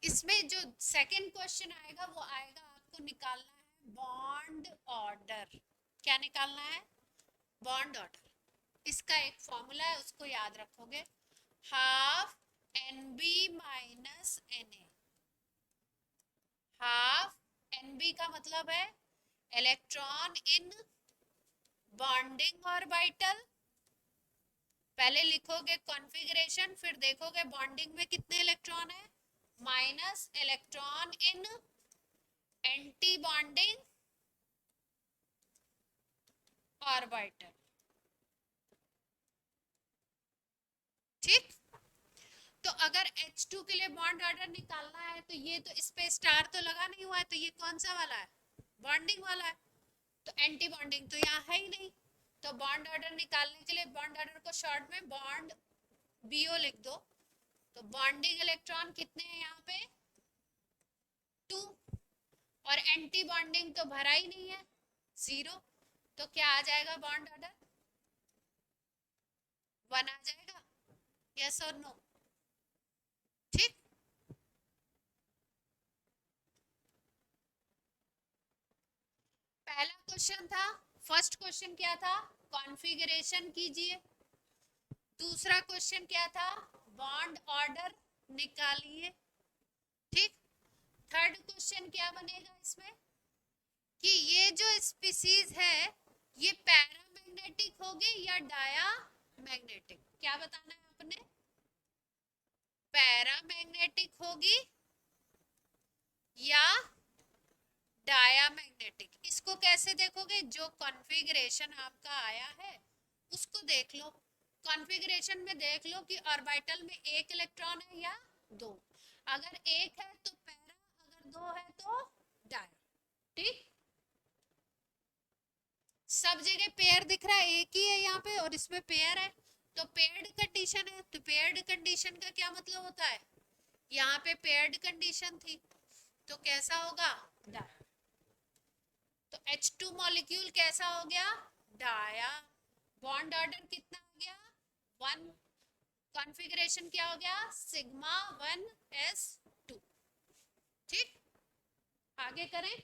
इसमें जो सेकंड क्वेश्चन आएगा वो आएगा, आपको निकालना है बॉन्ड ऑर्डर क्या निकालना है? Bond order. इसका एक फॉर्मूला है, उसको याद रखोगे, half NB minus Na। Half NB का मतलब है इलेक्ट्रॉन इन बॉन्डिंग ऑर्बिटल। पहले लिखोगे कॉन्फ़िगरेशन, फिर देखोगे बॉन्डिंग में कितने इलेक्ट्रॉन है, minus electron in anti bonding orbital. ठीक, तो अगर H2 के लिए बॉन्ड ऑर्डर निकालना है तो ये तो इस पे स्टार तो लगा नहीं हुआ है, तो ये कौन सा वाला है, बॉन्डिंग वाला है, तो एंटी बॉन्डिंग तो यहाँ है ही नहीं। तो बॉन्ड ऑर्डर निकालने के लिए बॉन्ड ऑर्डर को शॉर्ट में बॉन्ड BO लिख दो। तो बॉन्डिंग इलेक्ट्रॉन कितने हैं यहाँ पे, 2, और एंटी बॉन्डिंग तो भरा ही नहीं है, 0। तो क्या आ जाएगा बॉन्ड ऑर्डर, 1 आ जाएगा, यस और नो। ठीक, पहला क्वेश्चन था, फर्स्ट क्वेश्चन क्या था, कॉन्फ़िगरेशन कीजिए। दूसरा क्वेश्चन क्या था, बॉन्ड ऑर्डर निकालिए। ठीक, थर्ड क्वेश्चन क्या बनेगा इसमें कि ये जो स्पीसीज है ये पैरामैग्नेटिक होगी या डाया मैग्नेटिक, क्या बताना है आपने, पैरामैग्नेटिक होगी या डायामैग्नेटिक। इसको कैसे देखोगे, जो कॉन्फ़िगरेशन आपका आया है उसको देख लो, कॉन्फ़िगरेशन में देख लो कि ऑर्बिटल में एक इलेक्ट्रॉन है या 2। अगर एक है तो पैरा, अगर 2 है तो डाया। ठीक, सब जगह पेयर दिख रहा है, एक ही है यहाँ पे और इसमें पेयर है, तो पेयर्ड कंडीशन है। तो पेयर्ड कंडीशन का क्या मतलब होता है, यहाँ पे पेयर्ड कंडीशन थी तो कैसा होगा, डाया। तो H2 मॉलिक्यूल कैसा हो गया, डाया। बॉन्ड ऑर्डर कितना हो गया, 1। कॉन्फ़िगरेशन क्या हो गया, सिग्मा 1s2। ठीक, आगे करें।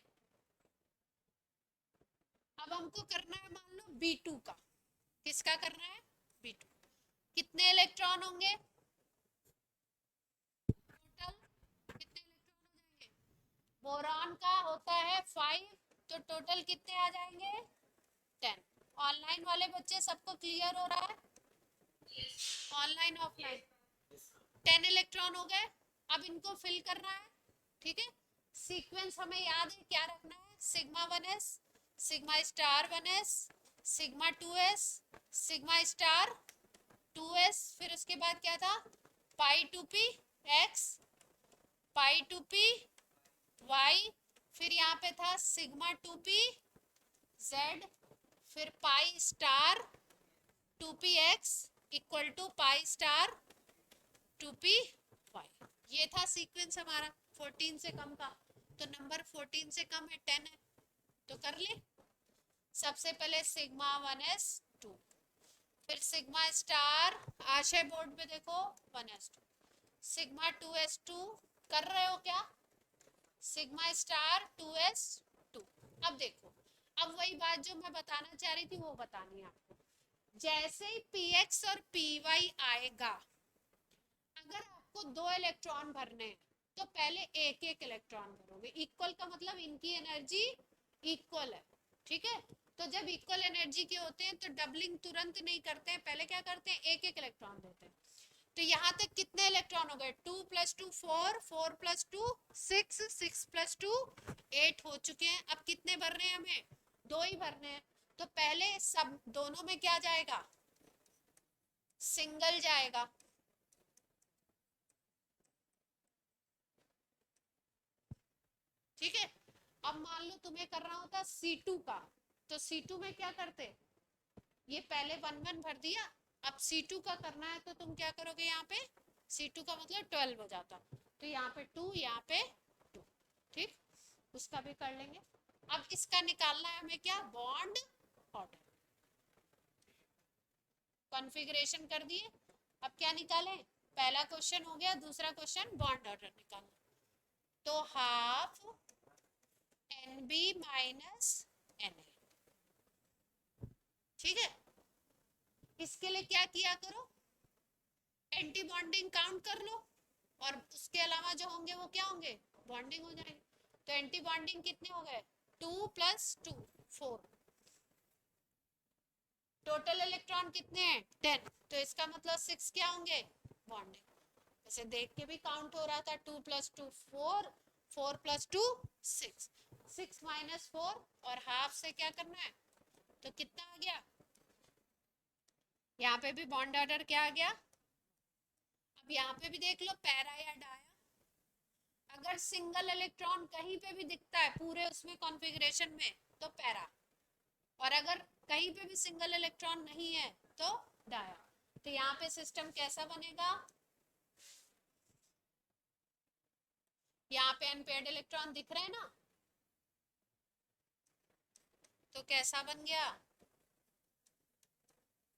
अब हमको करना है मान लो B2 का, किसका करना है, B2। कितने इलेक्ट्रॉन होंगे टोटल, कितने इलेक्ट्रॉन हो जाएंगे, बोरॉन का होता है 5, तो टोटल कितने आ जाएंगे, 10। ऑनलाइन वाले बच्चे सबको क्लियर हो रहा है, ऑनलाइन ऑफलाइन, 10 इलेक्ट्रॉन हो गए। अब इनको फिल करना है। ठीक है, सीक्वेंस हमें याद है क्या रखना है, sigma 1s, sigma star 1s, sigma 2s, sigma star 2s, फिर उसके बाद क्या था, पाई 2p x, पाई 2p y, फिर यहाँ पे था सिग्मा 2p z, फिर pi star 2p x equal to pi star 2p y। ये था सीक्वेंस हमारा 14 से कम का, तो नंबर 14 से कम है 10 है, तो कर ले। सबसे पहले सिग्मा 1s2, फिर सिग्मा स्टार, आशय बोर्ड पे देखो 1s2, सिग्मा 2s2, कर रहे हो क्या, सिग्मा स्टार 2s2। अब देखो, अब वही बात जो मैं बताना चाह रही थी वो बतानी है आपको। जैसे ही px और py आएगा, अगर आपको 2 इलेक्ट्रॉन भरने हैं तो पहले एक एक इलेक्ट्रॉन भरोगे। इक्वल का मतलब इनकी एनर्जी इक्वल है। ठीक है, तो जब इक्वल एनर्जी के होते हैं तो डबलिंग तुरंत नहीं करते हैं, पहले क्या करते हैं, एक एक इलेक्ट्रॉन देते हैं। तो यहाँ तक कितने इलेक्ट्रॉन हो गए, 2 + 2 4, 4 + 2 6, 6 + 2 8 हो चुके हैं। अब कितने भरने हैं हमें, 2 ही भरने हैं। तो पहले सब दोनों में क्या जाएगा, सिंगल जाएगा। ठीक है, अब मान लो तुम्हें करना होता C2 का, तो C2 में क्या करते, ये पहले 1 1 भर दिया। अब C2 का करना है तो तुम क्या करोगे, यहाँ पे C2 का मतलब 12 हो जाता, तो यहाँ पे 2, यहाँ पे 2। ठीक, उसका भी कर लेंगे। अब इसका निकालना है हमें क्या, बॉन्ड ऑर्डर। कॉन्फ़िगरेशन कर दिए, अब क्या निकालें, पहला क्वेश्चन हो गया, दूसरा क्वेश्चन बॉन्ड ऑर्डर निकालना। तो हाफ NB माइनस Na। ठीक है, इसके लिए क्या किया करो, एंटी बॉन्डिंग काउंट कर लो, और उसके अलावा जो होंगे वो क्या होंगे, बॉन्डिंग हो जाएंगे। तो एंटी बॉन्डिंग कितने हो गए, 2 + 2 4, टोटल इलेक्ट्रॉन कितने हैं 10, तो इसका मतलब 6 क्या होंगे, बॉन्डिंग। ऐसे देख के भी काउंट हो रहा था, 2 + 2 4, 4 + 2 6, 6 - 4 और हाफ से क्या करना है, तो कितना आ गया, यहाँ पे भी बॉन्ड ऑर्डर क्या आ गया। अब यहाँ पे भी देख लो, पैरा या डाया, अगर सिंगल इलेक्ट्रॉन कहीं पे भी दिखता है पूरे उसमें कॉन्फ़िगरेशन में तो पैरा, और अगर कहीं पे भी सिंगल इलेक्ट्रॉन नहीं है तो डाया। तो यहाँ पे सिस्टम कैसा बनेगा, यहाँ पे अनपेयर्ड इलेक्ट्रॉन दिख रहे हैं ना, तो कैसा बन गया,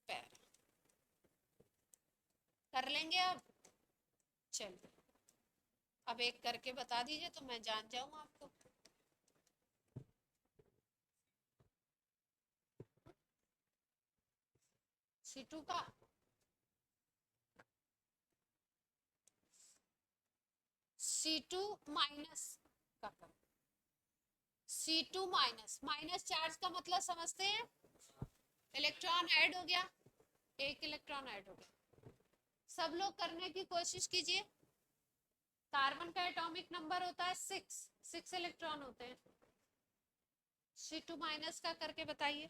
पैरा। कर लेंगे अब, चलिए अब एक करके बता दीजिए तो मैं जान जाऊँ आपको। C2 का C2 माइनस का करो, C2 माइनस, माइनस चार्ज का मतलब समझते हैं, इलेक्ट्रॉन ऐड हो गया, एक इलेक्ट्रॉन ऐड हो गया। सब लोग करने की कोशिश कीजिए, कार्बन का एटॉमिक नंबर होता है 6, 6 इलेक्ट्रॉन होते हैं, C2 माइनस का करके बताइए,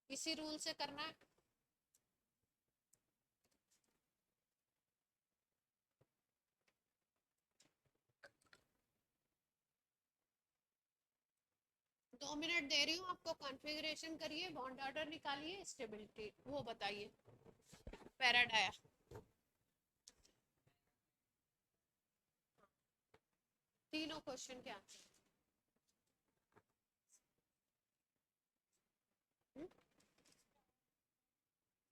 इसी रूल से करना है। दो मिनट दे रही हूँ आपको, कॉन्फ़िगरेशन करिए, बॉन्ड ऑर्डर निकालिए, स्टेबिलिटी वो बताइए, पैराडाया। तीनों क्वेश्चन के आंसर,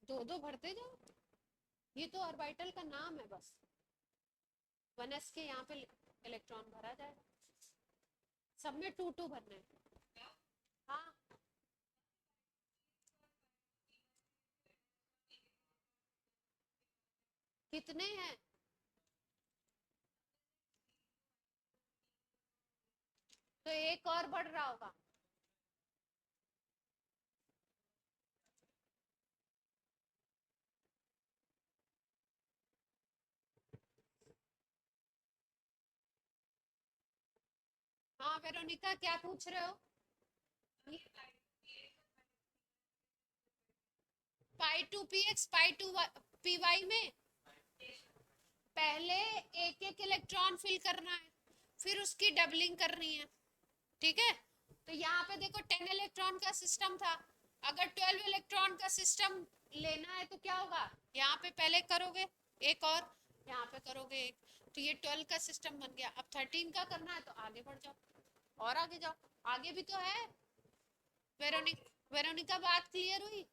दो दो भरते जाओ, ये तो ऑर्बिटल का नाम है बस, 1s के यहाँ पे इलेक्ट्रॉन भरा जाएगा, सब में 2 2 भरना है। हाँ, कितने हैं, तो एक और बढ़ रहा होगा, हाँ वेरोनिका क्या पूछ रहे हो, π2px π2py में पहले एक एक इलेक्ट्रॉन फिल करना है, फिर उसकी डबलिंग करनी है, ठीक है। तो यहाँ पे देखो 10 इलेक्ट्रॉन का सिस्टम था, अगर 12 इलेक्ट्रॉन का सिस्टम लेना है तो क्या होगा, यहाँ पे पहले करोगे एक और यहाँ पे करोगे एक, तो ये 12 का सिस्टम बन गया। अब 13 का करना है तो आगे बढ़ जाओ, और आगे जाओ, आगे भी तो है। वेरोनिका बात क्लियर हुई,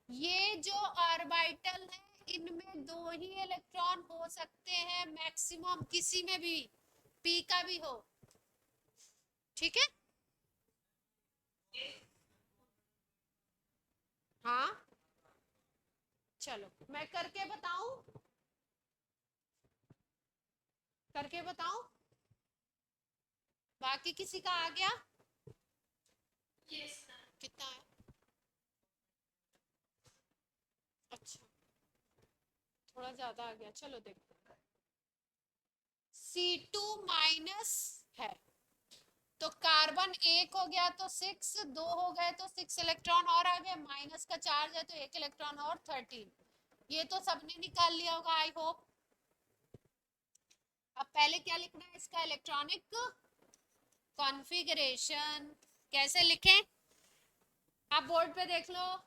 ये जो ऑर्बिटल है इनमें 2 ही इलेक्ट्रॉन हो सकते हैं मैक्सिमम, किसी में भी p का भी हो, ठीक है। हाँ चलो मैं करके बताऊं, करके बताऊं, बाकी किसी का आ गया, कितना है, अच्छा थोड़ा ज्यादा आ गया, चलो देखो, C2 माइनस है, तो कार्बन एक हो गया तो 6, 2 हो गए तो 6 इलेक्ट्रॉन और आ गए, माइनस का चार्ज है तो एक इलेक्ट्रॉन और 13, ये तो सबने निकाल लिया होगा आई होप। अब पहले क्या लिखना है, इसका इलेक्ट्रॉनिक कॉन्फ़िगरेशन, कैसे लिखें, आप बोर्ड पे देख लो,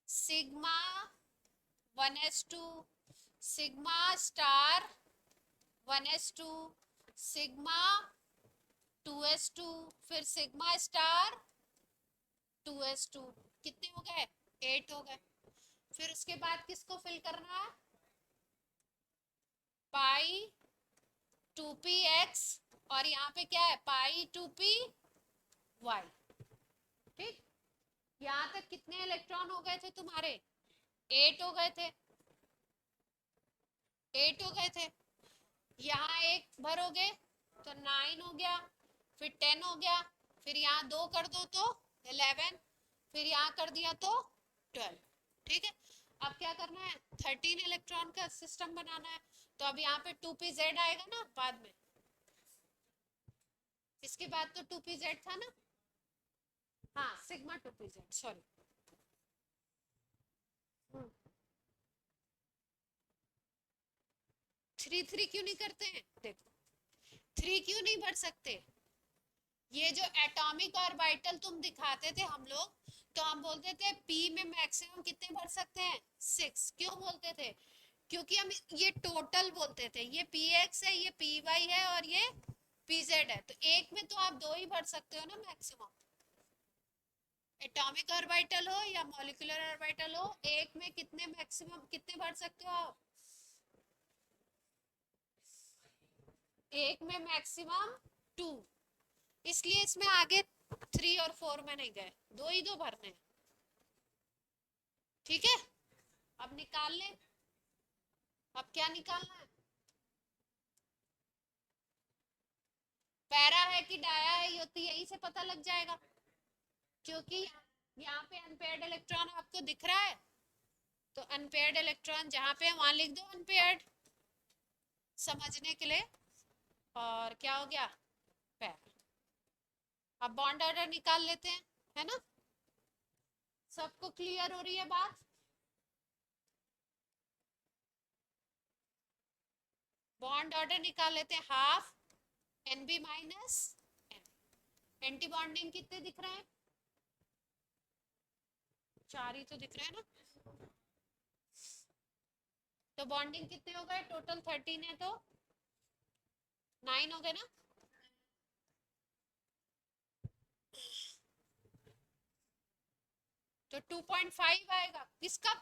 sigma 1s2, sigma star 1s2, sigma 2s2, फिर सिग्मा स्टार 2s2, कितने हो गए 8 हो गए। फिर उसके बाद किसको फिल करना है, पाई 2px और यहाँ पे क्या है पाई 2p y। ठीक, यहाँ तक कितने इलेक्ट्रॉन हो गए थे तुम्हारे 8 हो गए थे, 8 हो गए थे। यहाँ एक भरोगे तो 9 हो गया, फिर 10 हो गया, फिर यहाँ 2 कर दो तो 11, फिर यहाँ कर दिया तो 12। ठीक है, अब क्या करना है 13 इलेक्ट्रॉन का सिस्टम बनाना है। तो अब यहाँ पे 2pz आएगा ना बाद में, इसके बाद तो 2pz था ना, हाँ सिग्मा 2pz, सॉरी। 3 क्यों नहीं करते हैं, देखो 3 क्यों नहीं भर सकते। ये जो एटॉमिक ऑर्बिटल तुम दिखाते थे हम लोग, तो हम बोलते थे p में मैक्सिमम कितने भर सकते हैं 6। क्यों बोलते थे, क्योंकि हम ये टोटल बोलते थे, ये px है, ये py है और ये pz है, तो एक में तो आप 2 ही भर सकते हो ना मैक्सिमम। एटॉमिक ऑर्बिटल हो या मॉलिक्यूलर ऑर्बिटल हो, एक में कितने मैक्सिमम कितने भर सकते हो आप, एक में मैक्सिमम 2। इसलिए इसमें आगे 3 और 4 में नहीं गए, 2 ही 2 भरने हैं। ठीक है, अब निकाल ले, अब क्या निकालना है, पैरा है कि डाया है, ये तो यहीं से पता लग जाएगा, क्योंकि यहाँ पे अनपेयर्ड इलेक्ट्रॉन आपको दिख रहा है, तो अनपेयर्ड इलेक्ट्रॉन जहाँ पे वहां लिख दो अनपेयर्ड समझने के लिए, और क्या हो गया पैर। अब बॉन्ड ऑर्डर निकाल लेते हैं, है ना, सबको क्लियर हो रही है बात। बॉन्ड ऑर्डर निकाल लेते हैं, half NB minus N। Anti bonding कितने दिख रहे हैं, 4 ही तो दिख रहे हैं ना, तो बॉन्डिंग कितने हो गए टोटल 13 है तो 9 हो गए ना। तो 2.5 आएगा, किसका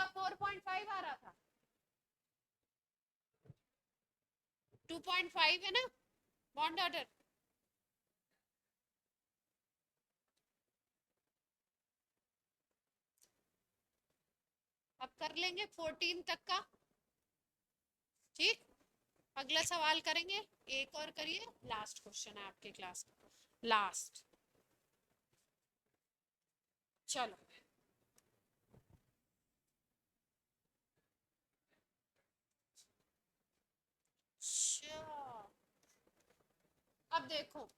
4.5 आ रहा था, 2.5 है ना बॉन्ड ऑर्डर। अब कर लेंगे 14 तक का, ठीक, अगला सवाल करेंगे, एक और करिए, लास्ट क्वेश्चन है आपके क्लास का, लास्ट। चलो अब देखो,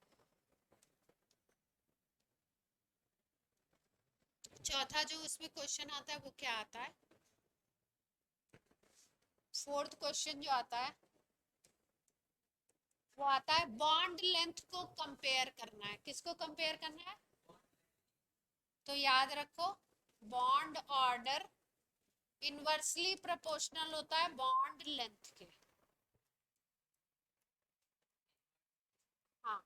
चौथा जो उसमें क्वेश्चन आता है वो क्या आता है, फोर्थ क्वेश्चन जो आता है वो आता है बॉन्ड लेंथ को कंपेयर करना है। किसको कंपेयर करना है, तो याद रखो बॉन्ड ऑर्डर इनवर्सली प्रोपोर्शनल होता है बॉन्ड लेंथ के। हाँ,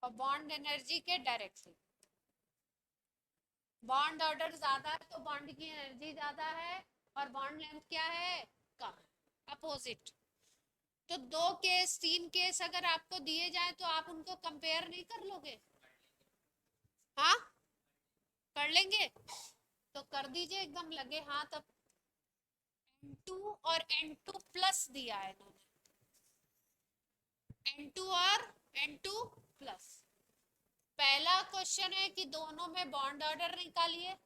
और बॉन्ड एनर्जी के डायरेक्टली। बॉन्ड ऑर्डर ज्यादा है तो बॉन्ड की एनर्जी ज्यादा है, और बॉन्ड लेंथ क्या है कम, अपोजिट। तो 2 केस 3 केस अगर आपको दिए जाए तो आप उनको कंपेयर नहीं कर लोगे, हाँ कर लेंगे, तो कर दीजिए एकदम लगे हाथ। अब N2 और N2 प्लस दिया है इन्होंने, N2 और N2 प्लस। पहला क्वेश्चन है कि दोनों में बॉन्ड ऑर्डर निकालिए,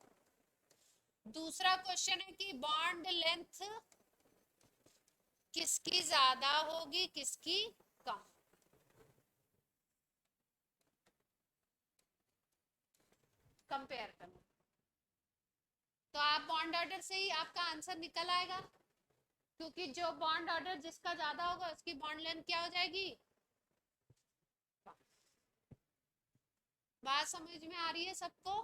दूसरा क्वेश्चन है कि बॉन्ड लेंथ किसकी ज्यादा होगी किसकी कम, कंपेयर करना। तो आप बॉन्ड ऑर्डर से ही आपका आंसर निकल आएगा, क्योंकि जो बॉन्ड ऑर्डर जिसका ज्यादा होगा उसकी बॉन्ड लेंथ क्या हो जाएगी। बात समझ में आ रही है सबको,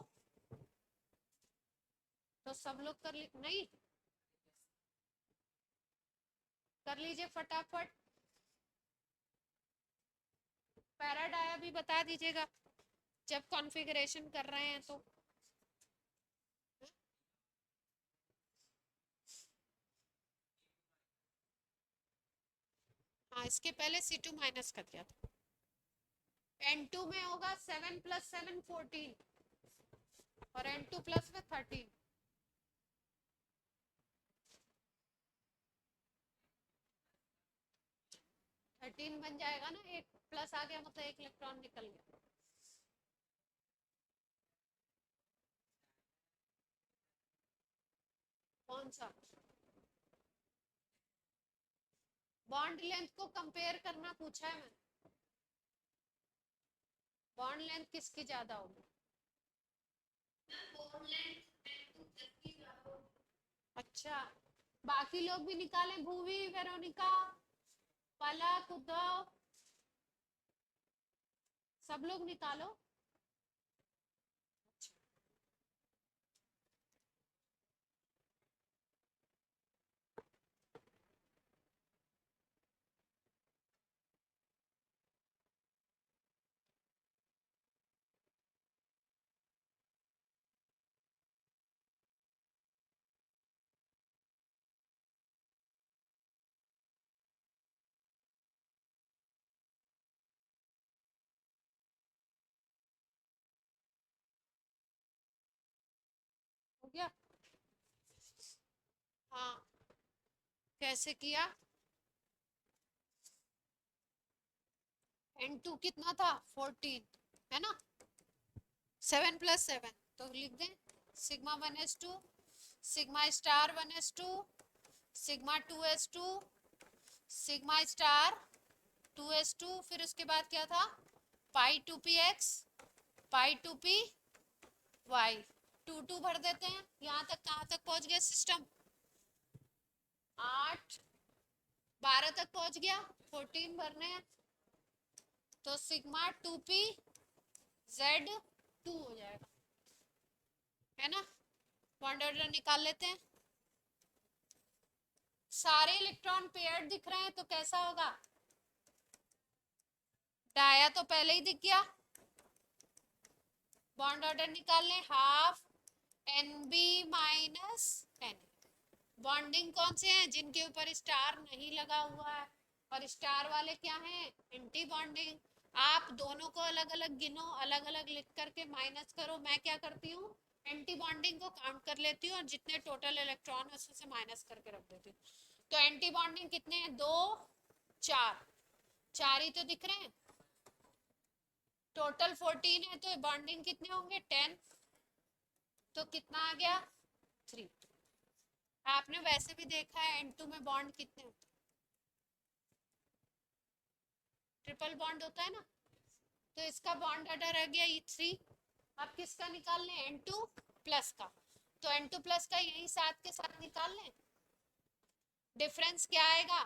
तो सब लोग कर नहीं कर लीजिए फटाफट, पैराडाया भी बता दीजिएगा जब कॉन्फ़िगरेशन कर रहे हैं तो। हाँ, इसके पहले C2 माइनस कर दिया था। N2 में होगा 7 + 7 14 और N2 प्लस में 13। बन जाएगा ना, एक प्लस आ गया मतलब एक इलेक्ट्रॉन निकल गया। कौन सा? बॉन्ड लेंथ को कंपेयर करना पूछा है मैंने। बॉन्ड लेंथ किसकी ज्यादा होगी? अच्छा, बाकी लोग भी निकालें, भूवी, वेरोनिका, पलक, उद्धव, सब लोग निकालो। हो गया? हाँ, कैसे किया? N2 कितना था? 14 है ना। 7 + 7 तो लिख दें sigma 1s2, sigma star 1s2, sigma 2s2, sigma star 2s2, फिर उसके बाद क्या था? पाई 2px, पाई 2p y। 2 भर देते हैं। यहाँ तक कहाँ तक पहुँच गया सिस्टम? 8 12 तक पहुँच गया, 14 भरने हैं तो सिग्मा 2p Z2 हो जाएगा, है ना। बॉन्ड ऑर्डर निकाल लेते हैं। सारे इलेक्ट्रॉन पेयर्ड दिख रहे हैं तो कैसा होगा? डाया तो पहले ही दिख गया। बॉन्ड ऑर्डर निकाल लें, हाफ NB - NA। बॉन्डिंग कौन से हैं? जिनके ऊपर स्टार नहीं लगा हुआ है, और स्टार वाले क्या हैं? Anti bonding. आप दोनों को अलग अलग गिनो, अलग अलग लिख करके माइनस करो। मैं क्या करती हूँ, एंटी बॉन्डिंग को काउंट कर लेती हूँ और जितने टोटल इलेक्ट्रॉन है उससे माइनस करके रख देती हूँ। तो एंटी बॉन्डिंग कितने हैं? 2 4, 4 ही तो दिख रहे हैं। टोटल 14 है तो बॉन्डिंग कितने होंगे? 10। तो कितना आ गया? 3। आपने वैसे भी देखा है N2 में बॉन्ड कितने होते हैं? ट्रिपल बॉन्ड होता है ना। तो इसका बॉन्ड ऑर्डर रह गया E3। अब किसका निकाल लें? N2 प्लस का। तो N2 प्लस का यही 7 के साथ निकाल लें। डिफरेंस क्या आएगा?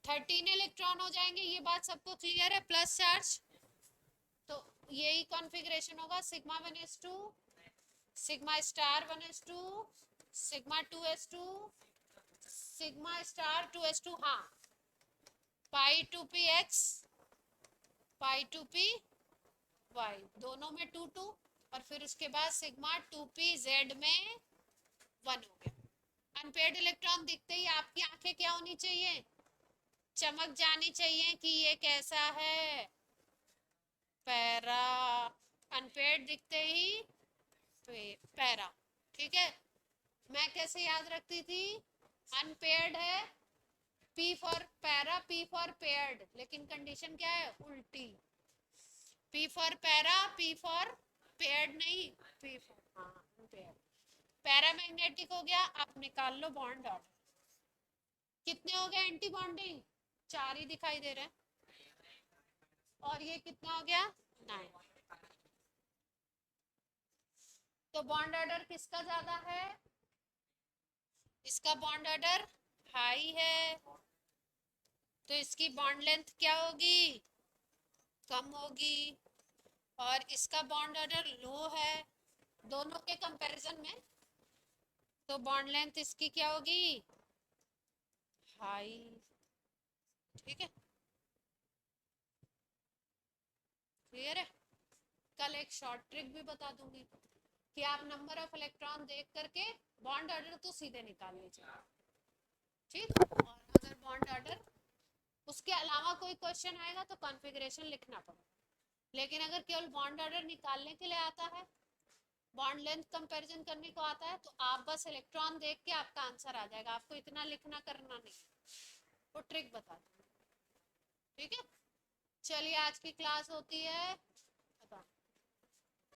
13 इलेक्ट्रॉन हो जाएंगे। ये बात सबको क्लियर है? Plus charge. तो यही कॉन्फ़िगरेशन होगा, sigma 1s2, sigma star 1s2, sigma 2s2, sigma star 2s2, हाँ, पाई 2px, पाई 2py, दोनों में 2 2, और फिर उसके बाद सिग्मा 2pz में 1 हो गया। अनपेयर्ड इलेक्ट्रॉन दिखते ही आपकी आंखें क्या होनी चाहिए? चमक जानी चाहिए कि ये कैसा है? पैरा। अनपेयर्ड दिखते ही पैरा। ठीक है। मैं कैसे याद रखती थी? अनपेयर्ड है P for para, P for paired, लेकिन कंडीशन क्या है? उल्टी। P for para, P for paired नहीं, P फॉर, हाँ, अनपेयर्ड। पैरामैग्नेटिक हो गया। अब निकाल लो बॉन्ड ऑर्डर। कितने हो गए एंटी बॉन्डिंग? 4 ही दिखाई दे रहे हैं। और ये कितना हो गया? 9। तो बॉन्ड ऑर्डर किसका ज्यादा है? इसका बॉन्ड ऑर्डर हाई है, तो इसकी बॉन्ड लेंथ क्या होगी? कम होगी। और इसका बॉन्ड ऑर्डर लो है दोनों के कंपैरिजन में, तो बॉन्ड लेंथ इसकी क्या होगी? हाई। ठीक है, क्लियर है। कल एक शॉर्ट ट्रिक भी बता दूंगी कि आप नंबर ऑफ इलेक्ट्रॉन देख करके बॉन्ड ऑर्डर तो सीधे निकाल लीजिए। ठीक। और अगर अगर बॉन्ड ऑर्डर उसके अलावा कोई क्वेश्चन आएगा तो कॉन्फ़िगरेशन लिखना पड़ेगा। लेकिन अगर केवल बॉन्ड ऑर्डर निकालने के लिए आता है, बॉन्ड लेंथ कंपैरिजन करने को आता है, तो आप बस इलेक्ट्रॉन देख के आपका आंसर आ जाएगा, आपको इतना लिखना करना नहीं, वो ट्रिक बता दूँ। ठीक है, चलिए आज की क्लास होती है